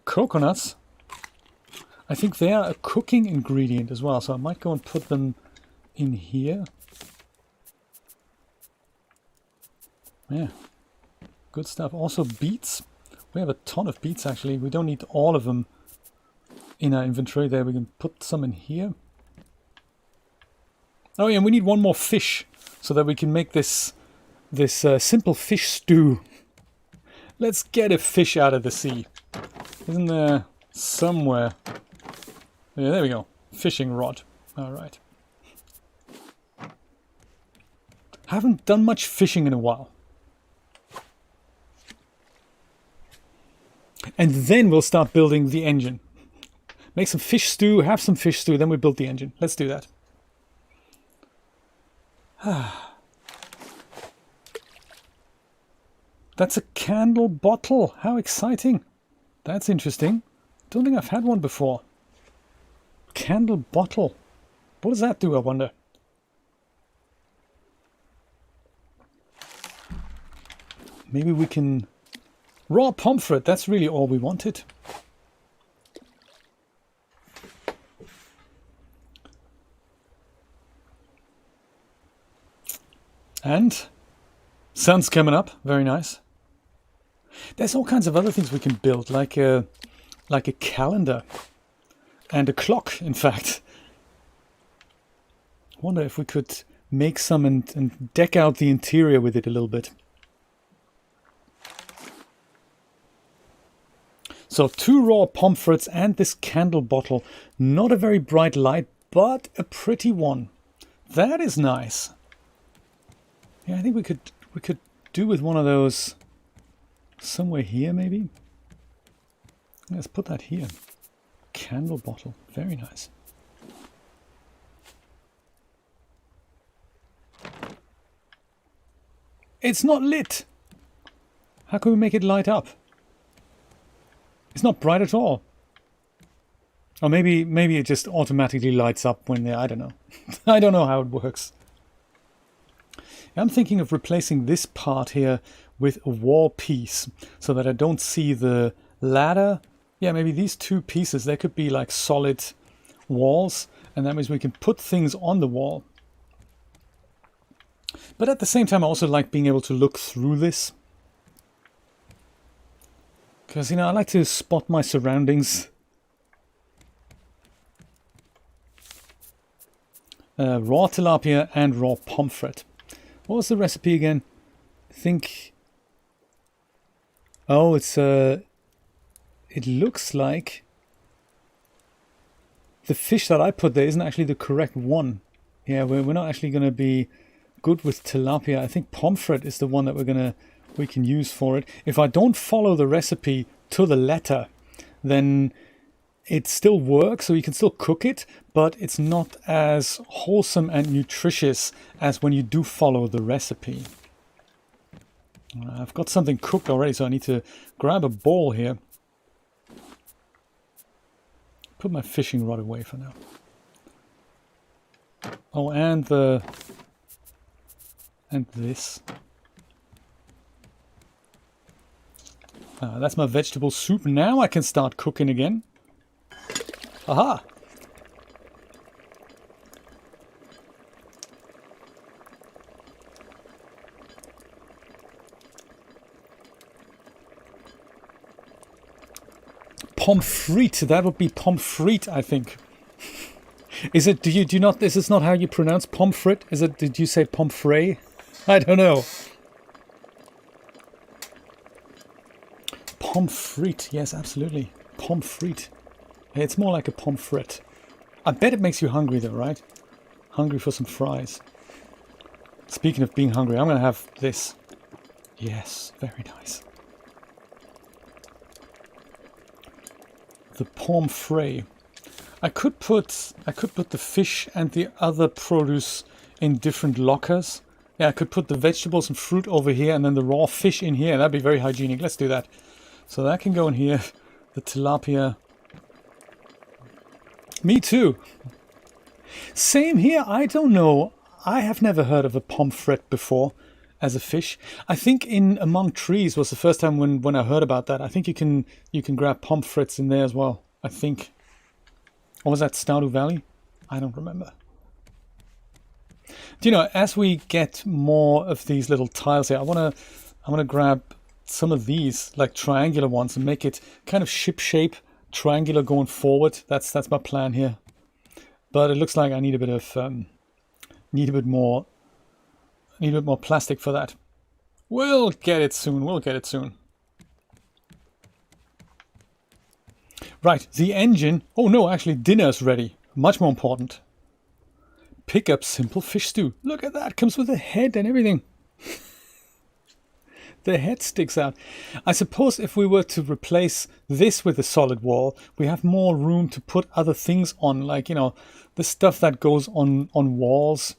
[SPEAKER 1] Coconuts. I think they are a cooking ingredient as well, so I might go and put them in here. Yeah, good stuff. Also beets. We have a ton of beets actually. We don't need all of them in our inventory there. We can put some in here. Oh yeah, and we need 1 more fish so that we can make this simple fish stew. Let's get a fish out of the sea. Isn't there somewhere? Yeah, there we go. Fishing rod. All right. Haven't done much fishing in a while. And then we'll start building the engine. Make some fish stew, have some fish stew, then we build the engine. Let's do that. That's a candle bottle. How exciting. That's interesting. Don't think I've had one before. Candle bottle. What does that do, I wonder? Maybe we can... Raw pomfret, that's really all we wanted. And sun's coming up, very nice. There's all kinds of other things we can build, like a calendar and a clock, in fact. I wonder if we could make some and deck out the interior with it a little bit. So 2 raw pomfrets and this candle bottle. Not a very bright light, but a pretty one. That is nice. Yeah, I think we could do with one of those somewhere here, maybe. Let's put that here. Candle bottle, very nice. It's not lit. How can we make it light up? It's not bright at all. Or maybe it just automatically lights up when I don't know. I don't know how it works. I'm thinking of replacing this part here with a wall piece so that I don't see the ladder. Yeah, maybe these 2 pieces, they could be like solid walls, and that means we can put things on the wall. But at the same time, I also like being able to look through this. Because, you know, I like to spot my surroundings. Raw tilapia and raw pomfret. What was the recipe again? I think... Oh, it's... It looks like... The fish that I put there isn't actually the correct one. Yeah, we're not actually going to be good with tilapia. I think pomfret is the one that we can use for it. If I don't follow the recipe to the letter, then it still works, so you can still cook it, but it's not as wholesome and nutritious as when you do follow the recipe. I've got something cooked already, so I need to grab a bowl here. Put my fishing rod away for now. Oh, and this. That's my vegetable soup. Now I can start cooking again. Aha! Pommes frites. That would be pommes frites, I think. Is it? Do you not? Is this not how you pronounce pommes frites? Is it? Did you say pommes frites? I don't know. Pommes frites. Yes, absolutely. Pommes frites. It's more like a pommes frites. I bet it makes you hungry, though, right? Hungry for some fries. Speaking of being hungry, I'm gonna have this. Yes, very nice. The pommes frites. I could put the fish and the other produce in different lockers. Yeah, I could put the vegetables and fruit over here and then the raw fish in here. That'd be very hygienic. Let's do that. So that can go in here. The tilapia. Me too. Same here. I don't know. I have never heard of a pomfret before as a fish. I think in Among Trees was the first time when I heard about that. I think you can grab pomfrets in there as well. I think. Or was that Stardew Valley? I don't remember. Do you know, as we get more of these little tiles here, I wanna grab some of these like triangular ones and make it kind of ship shape, triangular going forward. That's my plan here. But it looks like I need a bit of need a bit more plastic for that. We'll get it soon. We'll get it soon. Right, the engine. Oh no, actually dinner's ready. Much more important. Pick up simple fish stew. Look at that, comes with a head and everything. The head sticks out. I suppose if we were to replace this with a solid wall, we have more room to put other things on, like, you know, the stuff that goes on walls.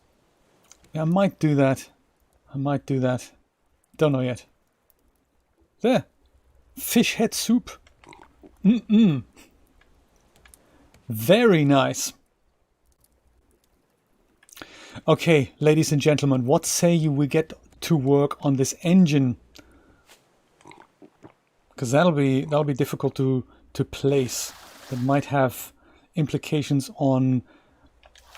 [SPEAKER 1] Yeah, I might do that. Don't know yet. There. Fish head soup. Very nice. Okay, ladies and gentlemen, what say you we get to work on this engine? Because that'll be difficult to place. That might have implications on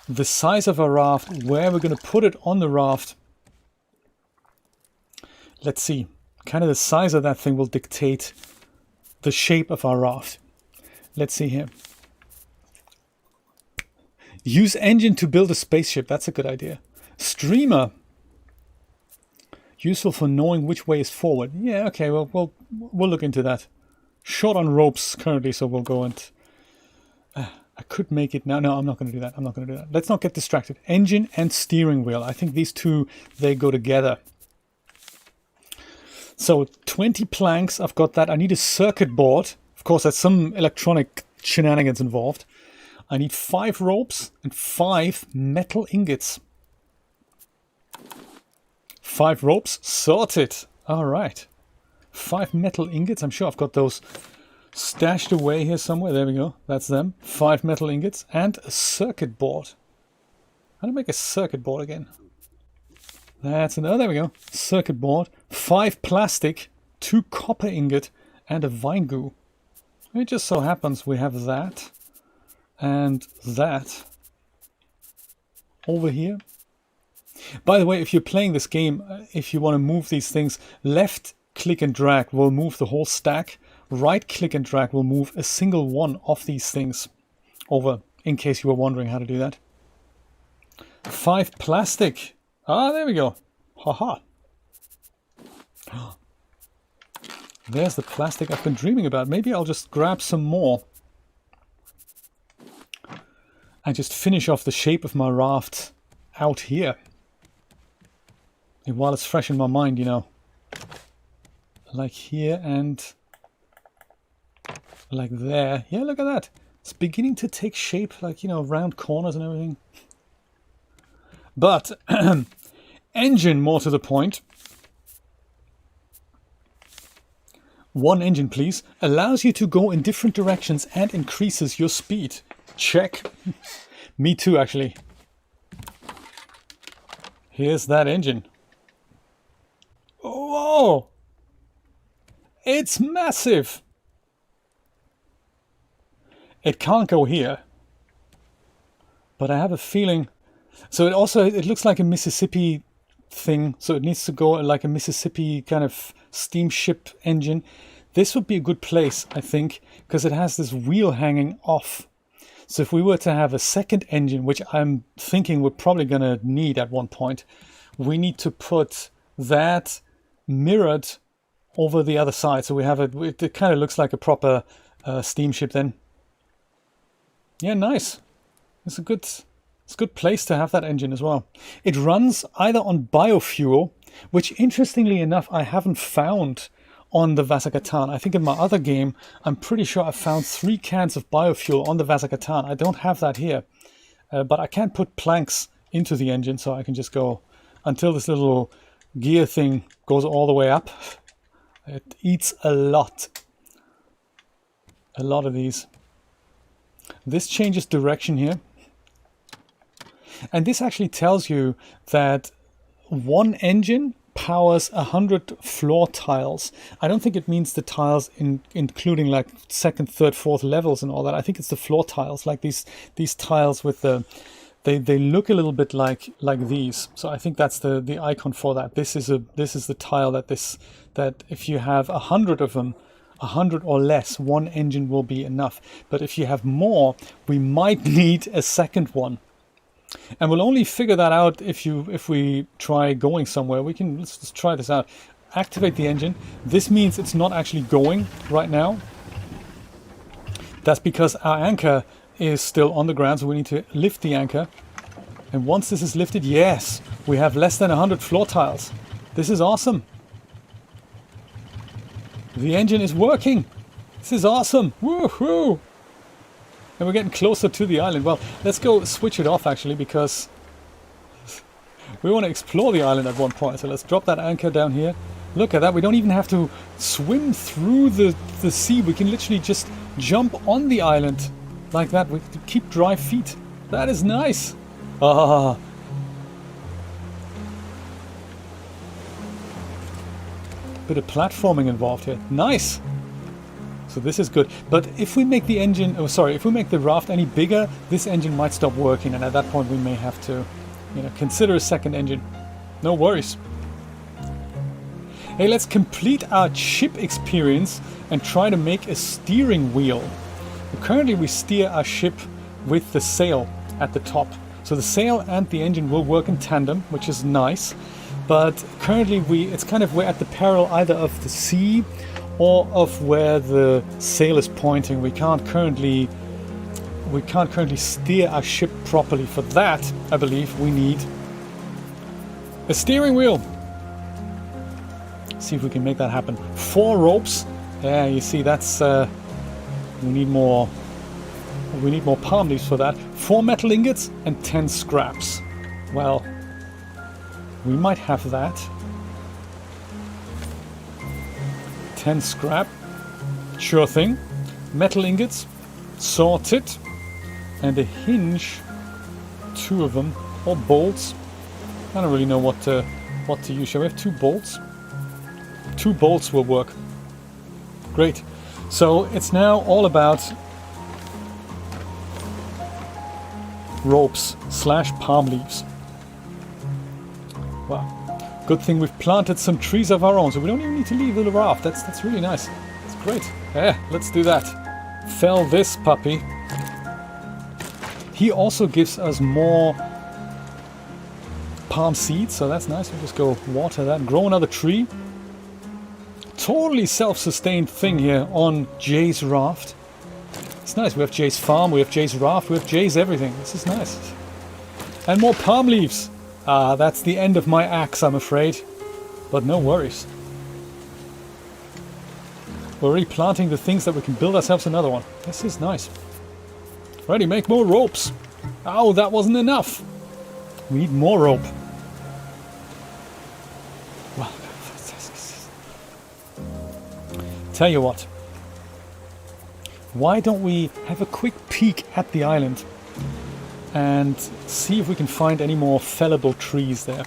[SPEAKER 1] the size of our raft, where we're going to put it on the raft. Let's see. Kind of the size of that thing will dictate the shape of our raft. Let's see here. Use engine to build a spaceship. That's a good idea. Streamer. Useful for knowing which way is forward. Yeah, okay, well, we'll look into that. Short on ropes currently, so we'll go and... I could make it now. No, I'm not going to do that. Let's not get distracted. Engine and steering wheel. I think these two, they go together. So 20 planks, I've got that. I need a circuit board. Of course, there's some electronic shenanigans involved. I need 5 ropes and 5 metal ingots. 5 ropes, sorted. All right. 5 metal ingots. I'm sure I've got those stashed away here somewhere. There we go. That's them. 5 metal ingots and a circuit board. How to make a circuit board again? That's another. There we go. Circuit board. 5 plastic, 2 copper ingot, and a vine goo. It just so happens we have that and that over here. By the way, if you're playing this game, if you want to move these things, left click and drag will move the whole stack. Right click and drag will move a single one of these things over, in case you were wondering how to do that. 5 plastic. Ah, there we go. Haha. There's the plastic I've been dreaming about. Maybe I'll just grab some more and just finish off the shape of my raft out here. And while it's fresh in my mind, you know, like here and like there. Yeah, look at that. It's beginning to take shape, like, you know, round corners and everything. But engine, more to the point. One engine, please. Allows you to go in different directions and increases your speed. Check. Me too, actually. Here's that engine. Whoa! It's massive! It can't go here. But I have a feeling... So it looks like a Mississippi thing. So it needs to go like a Mississippi kind of steamship engine. This would be a good place, I think, because it has this wheel hanging off. So if we were to have a second engine, which I'm thinking we're probably going to need at one point, we need to put that mirrored over the other side. So we have it kind of looks like a proper steamship then. Yeah, nice. It's a good place to have that engine as well. It runs either on biofuel, which interestingly enough, I haven't found on the Vasagatan. I think in my other game, I'm pretty sure I found 3 cans of biofuel on the Vasagatan. I don't have that here, but I can put planks into the engine, so I can just go until this little gear thing goes all the way up. It eats a lot of these. This changes direction here. And this actually tells you that one engine powers 100 floor tiles. I don't think it means the tiles including like second, third, fourth levels and all that. I think it's the floor tiles, like these tiles with the they look a little bit like these. So I think that's the icon for that. This is the tile that if you have 100 of them, 100 or less, one engine will be enough. But if you have more, we might need a second one. And we'll only figure that out if we try going somewhere. Let's just try this out. Activate the engine. This means it's not actually going right now. That's because our anchor is still on the ground, so we need to lift the anchor. And once this is lifted, yes, we have less than 100 floor tiles. This is awesome. The engine is working. This is awesome. Woohoo! And we're getting closer to the island. Well, let's go switch it off actually, because we want to explore the island at one point. So let's drop that anchor down here. Look at that. We don't even have to swim through the sea. We can literally just jump on the island like that. We keep dry feet. That is nice. Ah. Bit of platforming involved here. Nice. So this is good. But if we make the engine, if we make the raft any bigger, this engine might stop working, and at that point we may have to, consider a second engine. No worries. Hey, let's complete our ship experience and try to make a steering wheel. Currently we steer our ship with the sail at the top. So the sail and the engine will work in tandem, which is nice. But currently we're at the peril either of the sea or of where the sail is pointing. We can't currently steer our ship properly. For that, I believe we need a steering wheel. See if we can make that happen. 4 ropes. Yeah, you see, that's we need more palm leaves for that. 4 metal ingots and 10 scraps. Well, we might have that. 10 scrap. Sure thing. Metal ingots. Sorted. And a hinge. 2 of them. Or bolts. I don't really know what to use. Shall we have 2 bolts? 2 bolts will work. Great. So it's now all about ropes / palm leaves. Wow. Good thing we've planted some trees of our own, so we don't even need to leave the raft. That's really nice. It's great. Yeah, let's do that. Fell this puppy. He also gives us more palm seeds, so that's nice. We'll just go water that and grow another tree. Totally self-sustained thing here on Jay's raft. It's nice. We have Jay's farm, we have Jay's raft, we have Jay's everything. This is nice. And more palm leaves. That's the end of my axe, I'm afraid. But no worries. We're already planting the things that we can build ourselves another one. This is nice. Ready, make more ropes. Oh, that wasn't enough. We need more rope. Well, tell you what. Why don't we have a quick peek at the island and see if we can find any more fellable trees there.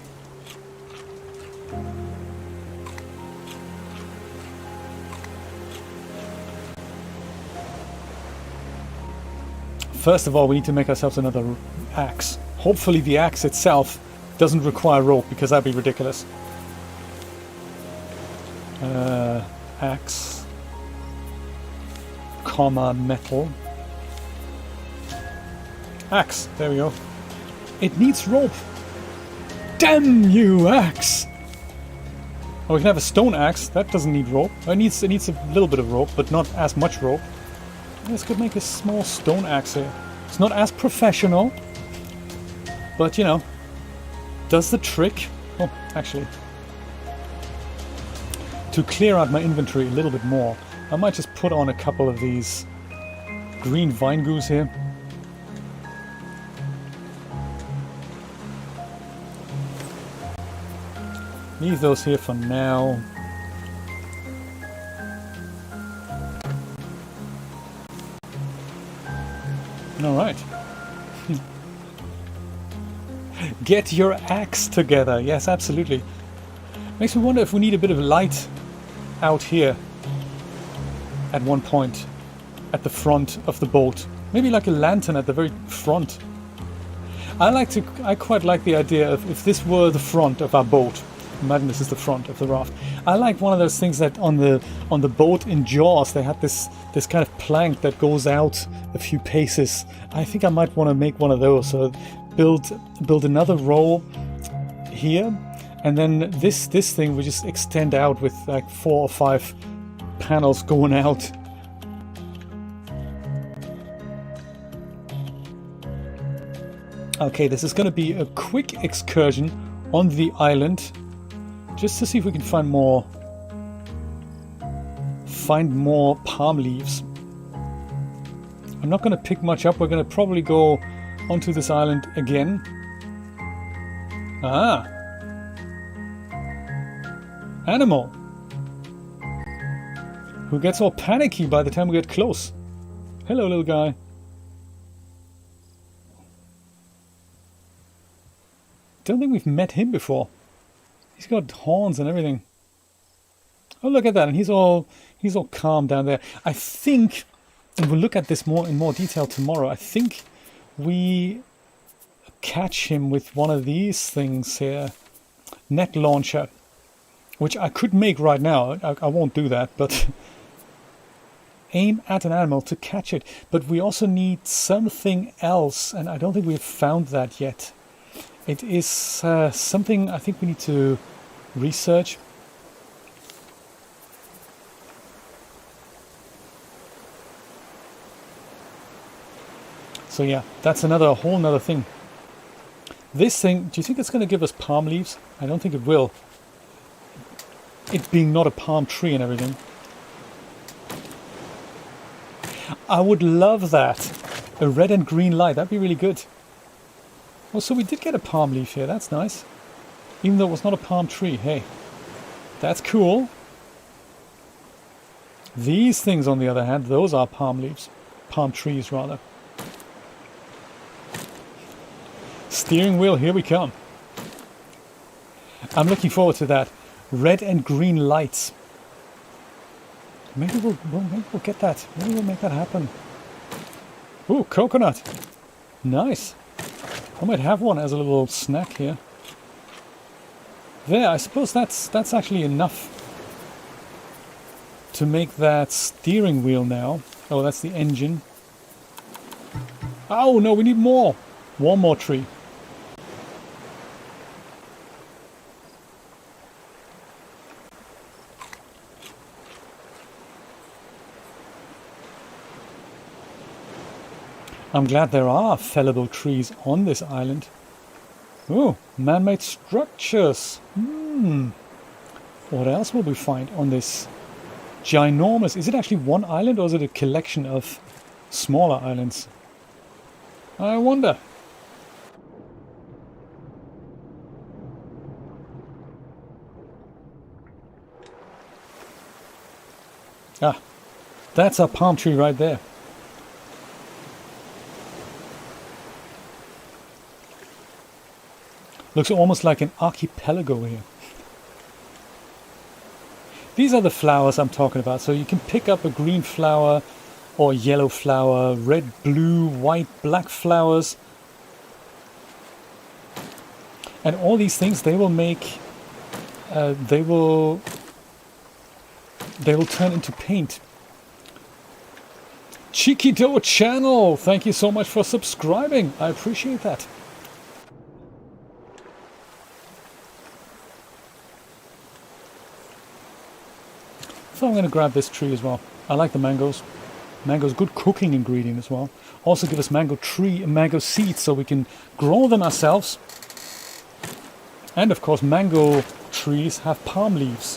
[SPEAKER 1] First of all, we need to make ourselves another axe. Hopefully the axe itself doesn't require rope, because that'd be ridiculous. Axe, comma, metal. Axe, there we go. It needs rope. Damn you, axe! Oh, we can have a stone axe. That doesn't need rope. It needs a little bit of rope, but not as much rope. This could make a small stone axe here. It's not as professional, but you know, does the trick. Oh, actually, to clear out my inventory a little bit more, I might just put on a couple of these green vine goos here. Leave those here for now. Alright. Get your axe together. Yes, absolutely. Makes me wonder if we need a bit of light out here at one point at the front of the boat. Maybe like a lantern at the very front. I quite like the idea of if this were the front of our boat. Imagine this is the front of the raft. I like one of those things that on the boat in Jaws they had this kind of plank that goes out a few paces. I think I might want to make one of those. So build another row here, and then this thing we just extend out with like 4 or 5 panels going out. Okay, this is going to be a quick excursion on the island, just to see if we can find more palm leaves. I'm not going to pick much up. We're going to probably go onto this island again. Ah, animal who gets all panicky by the time we get close. Hello, little guy. Don't think we've met him before. He's got horns and everything. Oh, look at that, and he's all calm down there. I think, and we'll look at this in more detail tomorrow. I think we catch him with one of these things here, net launcher, which I could make right now. I won't do that, but aim at an animal to catch it. But we also need something else, and I don't think we've found that yet. It is something I think we need to research. So yeah, that's a whole nother thing. This thing, do you think it's going to give us palm leaves? I don't think it will. It being not a palm tree and everything. I would love that. A red and green light, that'd be really good. Oh, so we did get a palm leaf here, that's nice. Even though it was not a palm tree, hey. That's cool. These things, on the other hand, those are palm leaves. Palm trees, rather. Steering wheel, here we come. I'm looking forward to that. Red and green lights. Maybe we'll get that. Maybe we'll make that happen. Ooh, coconut. Nice. I might have one as a little snack here. There, I suppose that's actually enough to make that steering wheel now. Oh, that's the engine. Oh no, we need more. One more tree. I'm glad there are fellable trees on this island. Oh, man-made structures. What else will we find on this ginormous... Is it actually one island or is it a collection of smaller islands? I wonder. Ah, that's a palm tree right there. Looks almost like an archipelago here. These are the flowers I'm talking about. So you can pick up a green flower or yellow flower, red, blue, white, black flowers. And all these things, they will make, they will turn into paint. Chiquido channel, thank you so much for subscribing. I appreciate that. So I'm going to grab this tree as well. I like the mangoes. Mango's good cooking ingredient as well. Also give us mango seeds so we can grow them ourselves. And of course mango trees have palm leaves.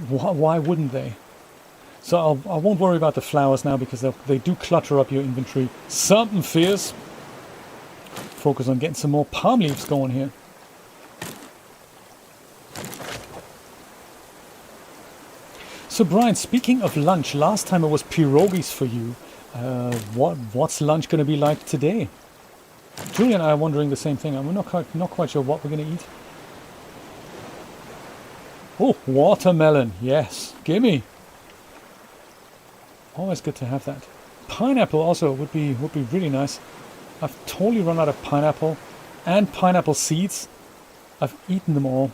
[SPEAKER 1] Why wouldn't they? So I won't worry about the flowers now because they do clutter up your inventory. Something fierce. Focus on getting some more palm leaves going here. So Brian, speaking of lunch, last time it was pierogies for you. What's lunch going to be like today? Julia and I are wondering the same thing. I'm not quite sure what we're going to eat. Oh, watermelon. Yes, gimme. Always good to have that. Pineapple also would be really nice. I've totally run out of pineapple and pineapple seeds. I've eaten them all.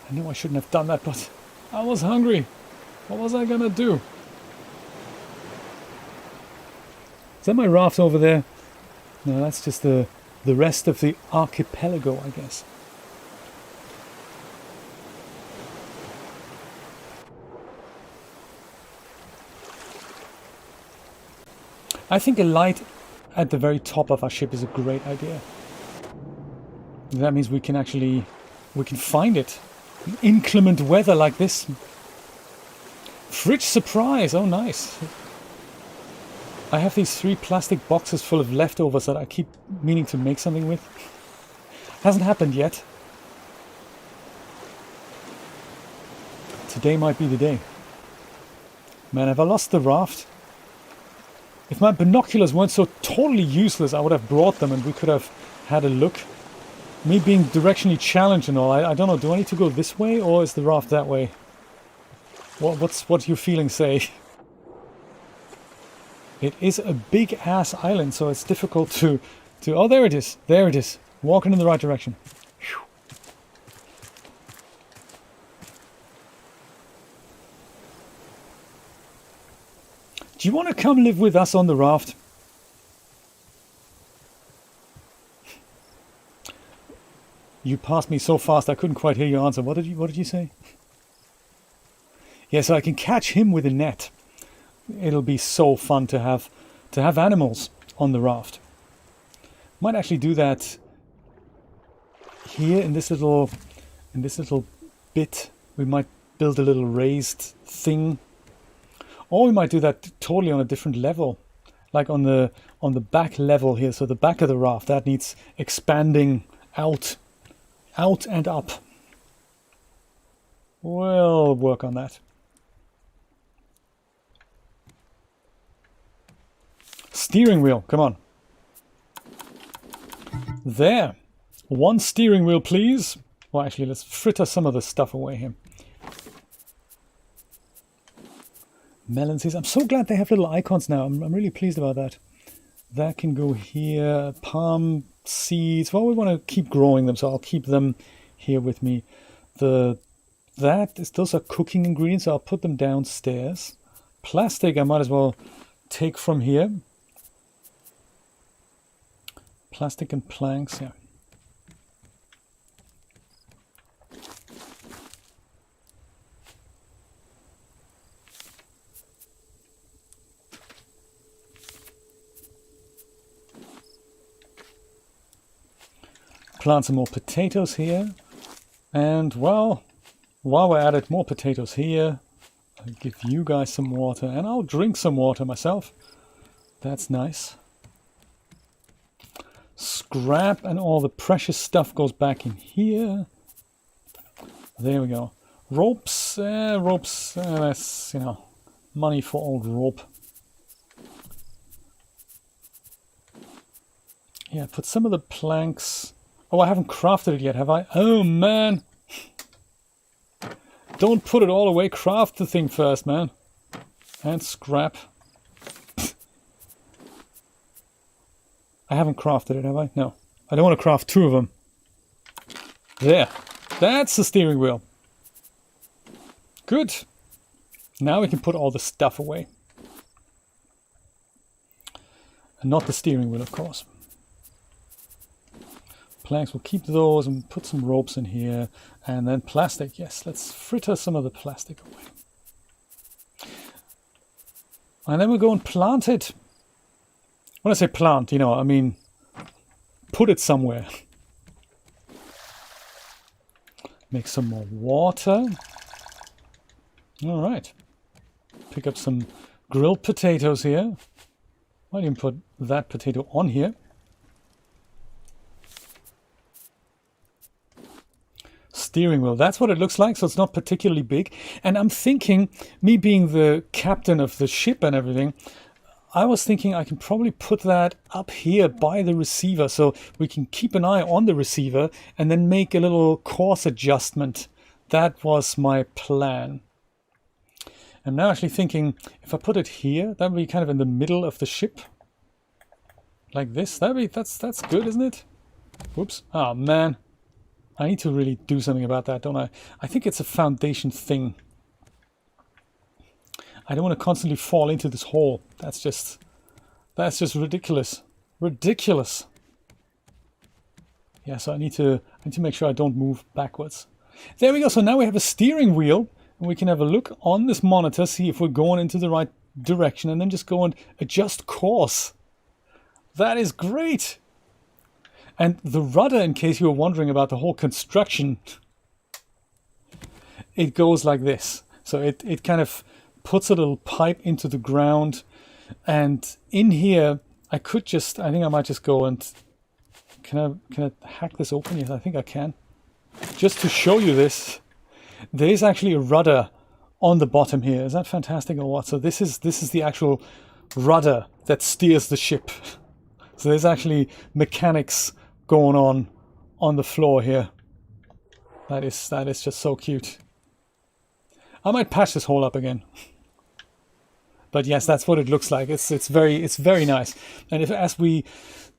[SPEAKER 1] I knew I shouldn't have done that, but I was hungry. What was I gonna do? Is that my raft over there? No, that's just the rest of the archipelago, I guess. I think a light at the very top of our ship is a great idea. That means we can find it. In inclement weather like this. Fridge surprise! Oh, nice. I have these 3 plastic boxes full of leftovers that I keep meaning to make something with. Hasn't happened yet. Today might be the day. Man, have I lost the raft? If my binoculars weren't so totally useless, I would have brought them and we could have had a look. Me being directionally challenged and all, I don't know, do I need to go this way or is the raft that way? What your feelings say? It is a big ass island, so it's difficult to oh, there it is. There it is. Walking in the right direction. Whew. Do you want to come live with us on the raft? You passed me so fast I couldn't quite hear your answer. What did you say? Yeah, so I can catch him with a net. It'll be so fun to have animals on the raft. Might actually do that here in this little bit. We might build a little raised thing, or we might do that totally on a different level, like on the back level here. So the back of the raft that needs expanding out and up. We'll work on that. Steering wheel, come on. There. 1 steering wheel, please. Well, actually, let's fritter some of the stuff away here. Melon seeds. I'm so glad they have little icons now. I'm really pleased about that. That can go here. Palm seeds. Well, we want to keep growing them, so I'll keep them here with me. Those are cooking ingredients, so I'll put them downstairs. Plastic, I might as well take from here. Plastic and planks, yeah. plant some more potatoes here. And, well, while we're at it, more potatoes here. I'll give you guys some water, and I'll drink some water myself. That's nice. Scrap and all the precious stuff goes back in here. There we go. Ropes, that's, you know, money for old rope. Yeah, put some of the planks... Oh, I haven't crafted it yet, have I? Oh, man! Don't put it all away, craft the thing first, man. And scrap. I haven't crafted it, have I? No. I don't want to craft 2 of them. There. That's the steering wheel. Good. Now we can put all the stuff away. And not the steering wheel, of course. Planks, we'll keep those and put some ropes in here. And then plastic, yes, let's fritter some of the plastic away. And then we'll go and plant it. When I say plant, you know, I mean put it somewhere. Make some more water. All right. Pick up some grilled potatoes here. Might even put that potato on here. Steering wheel, that's what it looks like, so it's not particularly big. And I'm thinking, me being the captain of the ship and everything, I was thinking I can probably put that up here by the receiver so we can keep an eye on the receiver and then make a little course adjustment. That was my plan. I'm now actually thinking if I put it here, that would be kind of in the middle of the ship. Like this. That's good, isn't it? Whoops. Oh man. I need to really do something about that, don't I? I think it's a foundation thing. I don't want to constantly fall into this hole. That's just ridiculous. Ridiculous. Yeah, so I need to make sure I don't move backwards. There we go. So now we have a steering wheel and we can have a look on this monitor, see if we're going into the right direction, and then just go and adjust course. That is great. And the rudder, in case you were wondering about the whole construction, it goes like this. So it kind of puts a little pipe into the ground, and in here I think I might just go and can I hack this open? Yes, I think I can. Just to show you this, there is actually a rudder on the bottom here. Is that fantastic or what? So this is the actual rudder that steers the ship. So there's actually mechanics going on the floor here. That is just so cute. I might patch this hole up again. But yes, that's what it looks like. It's very nice. And as we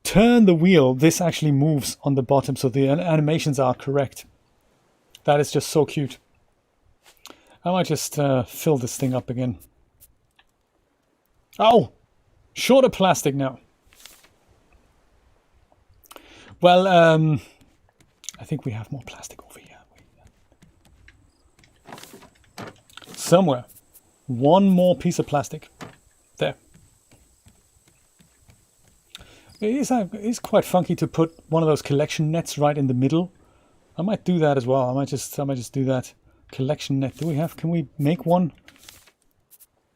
[SPEAKER 1] turn the wheel, this actually moves on the bottom, so the animations are correct. That is just so cute. I might just fill this thing up again. Oh, short of plastic now. Well, I think we have more plastic over here. Somewhere. One more piece of plastic. There. It is quite funky to put one of those collection nets right in the middle. I might do that as well. I might just do that. Collection net. Can we make one?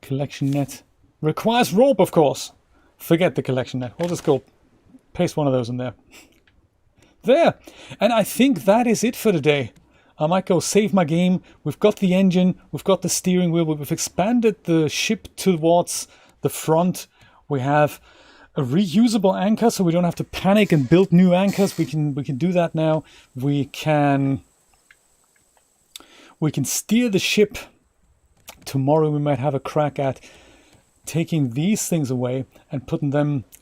[SPEAKER 1] Collection net. Requires rope, of course. Forget the collection net. We'll just go paste one of those in there. There. And I think that is it for today. I might go save my game. We've got the engine. We've got the steering wheel. We've expanded the ship towards the front. We have a reusable anchor, so we don't have to panic and build new anchors. We can do that now. We can steer the ship. Tomorrow we might have a crack at taking these things away and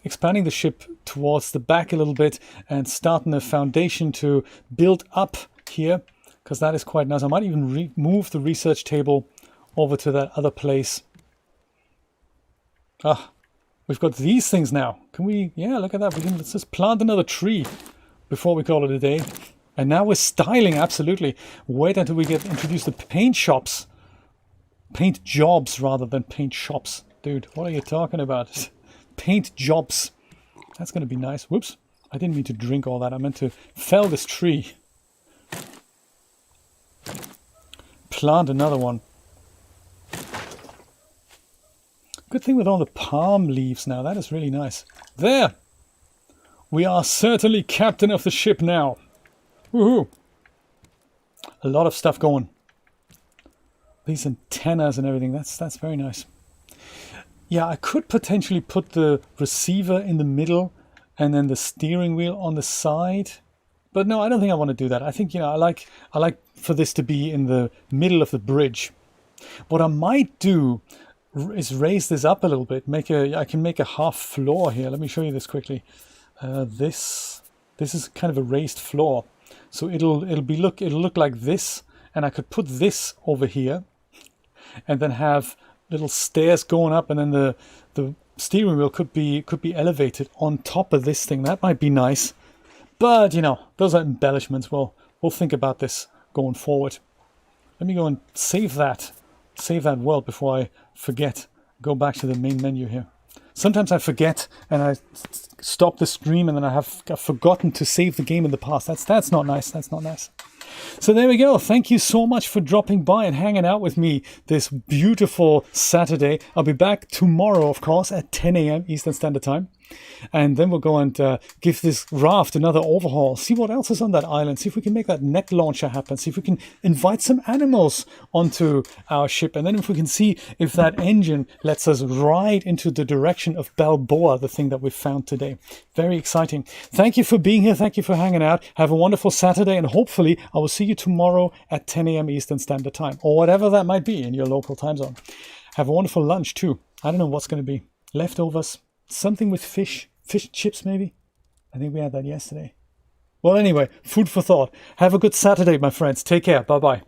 [SPEAKER 1] expanding the ship towards the back a little bit and starting a foundation to build up here, because that is quite nice. I might even move the research table over to that other place. We've got these things now. Can we? Yeah, look at that. Let's just plant another tree before we call it a day. And now we're styling, absolutely. Wait until we get introduced to paint shops. Paint jobs rather than paint shops. Dude, what are you talking about? Paint jobs. That's going to be nice. Whoops. I didn't mean to drink all that. I meant to fell this tree. Plant another one. Good thing with all the palm leaves now. That is really nice. There! We are certainly captain of the ship now. Woohoo! A lot of stuff going. These antennas and everything. That's very nice. Yeah, I could potentially put the receiver in the middle and then the steering wheel on the side. But no, I don't think I want to do that. I think, I like for this to be in the middle of the bridge. What I might do is raise this up a little bit. I can make a half floor here. Let me show you this quickly. This is kind of a raised floor, so it'll look like this, and I could put this over here, and then have little stairs going up, and then the steering wheel could be elevated on top of this thing. That might be nice, but those are embellishments. We'll think about this going forward. Let me go and save that world before I forget. Go back to the main menu here. Sometimes I forget and I stop the stream and then I've forgotten to save the game in the past. That's not nice. That's not nice. So there we go. Thank you so much for dropping by and hanging out with me this beautiful Saturday. I'll be back tomorrow, of course, at 10 a.m. Eastern Standard Time. And then we'll go and give this raft another overhaul. See what else is on that island. See if we can make that net launcher happen. See if we can invite some animals onto our ship. And then if we can see if that engine lets us ride into the direction of Balboa, the thing that we found today. Very exciting. Thank you for being here. Thank you for hanging out. Have a wonderful Saturday. And hopefully I will see you tomorrow at 10 a.m. Eastern Standard Time. Or whatever that might be in your local time zone. Have a wonderful lunch too. I don't know what's going to be. Leftovers. Something with fish chips maybe. I think we had that yesterday. Well, anyway, food for thought. Have a good Saturday, my friends. Take care. Bye-bye.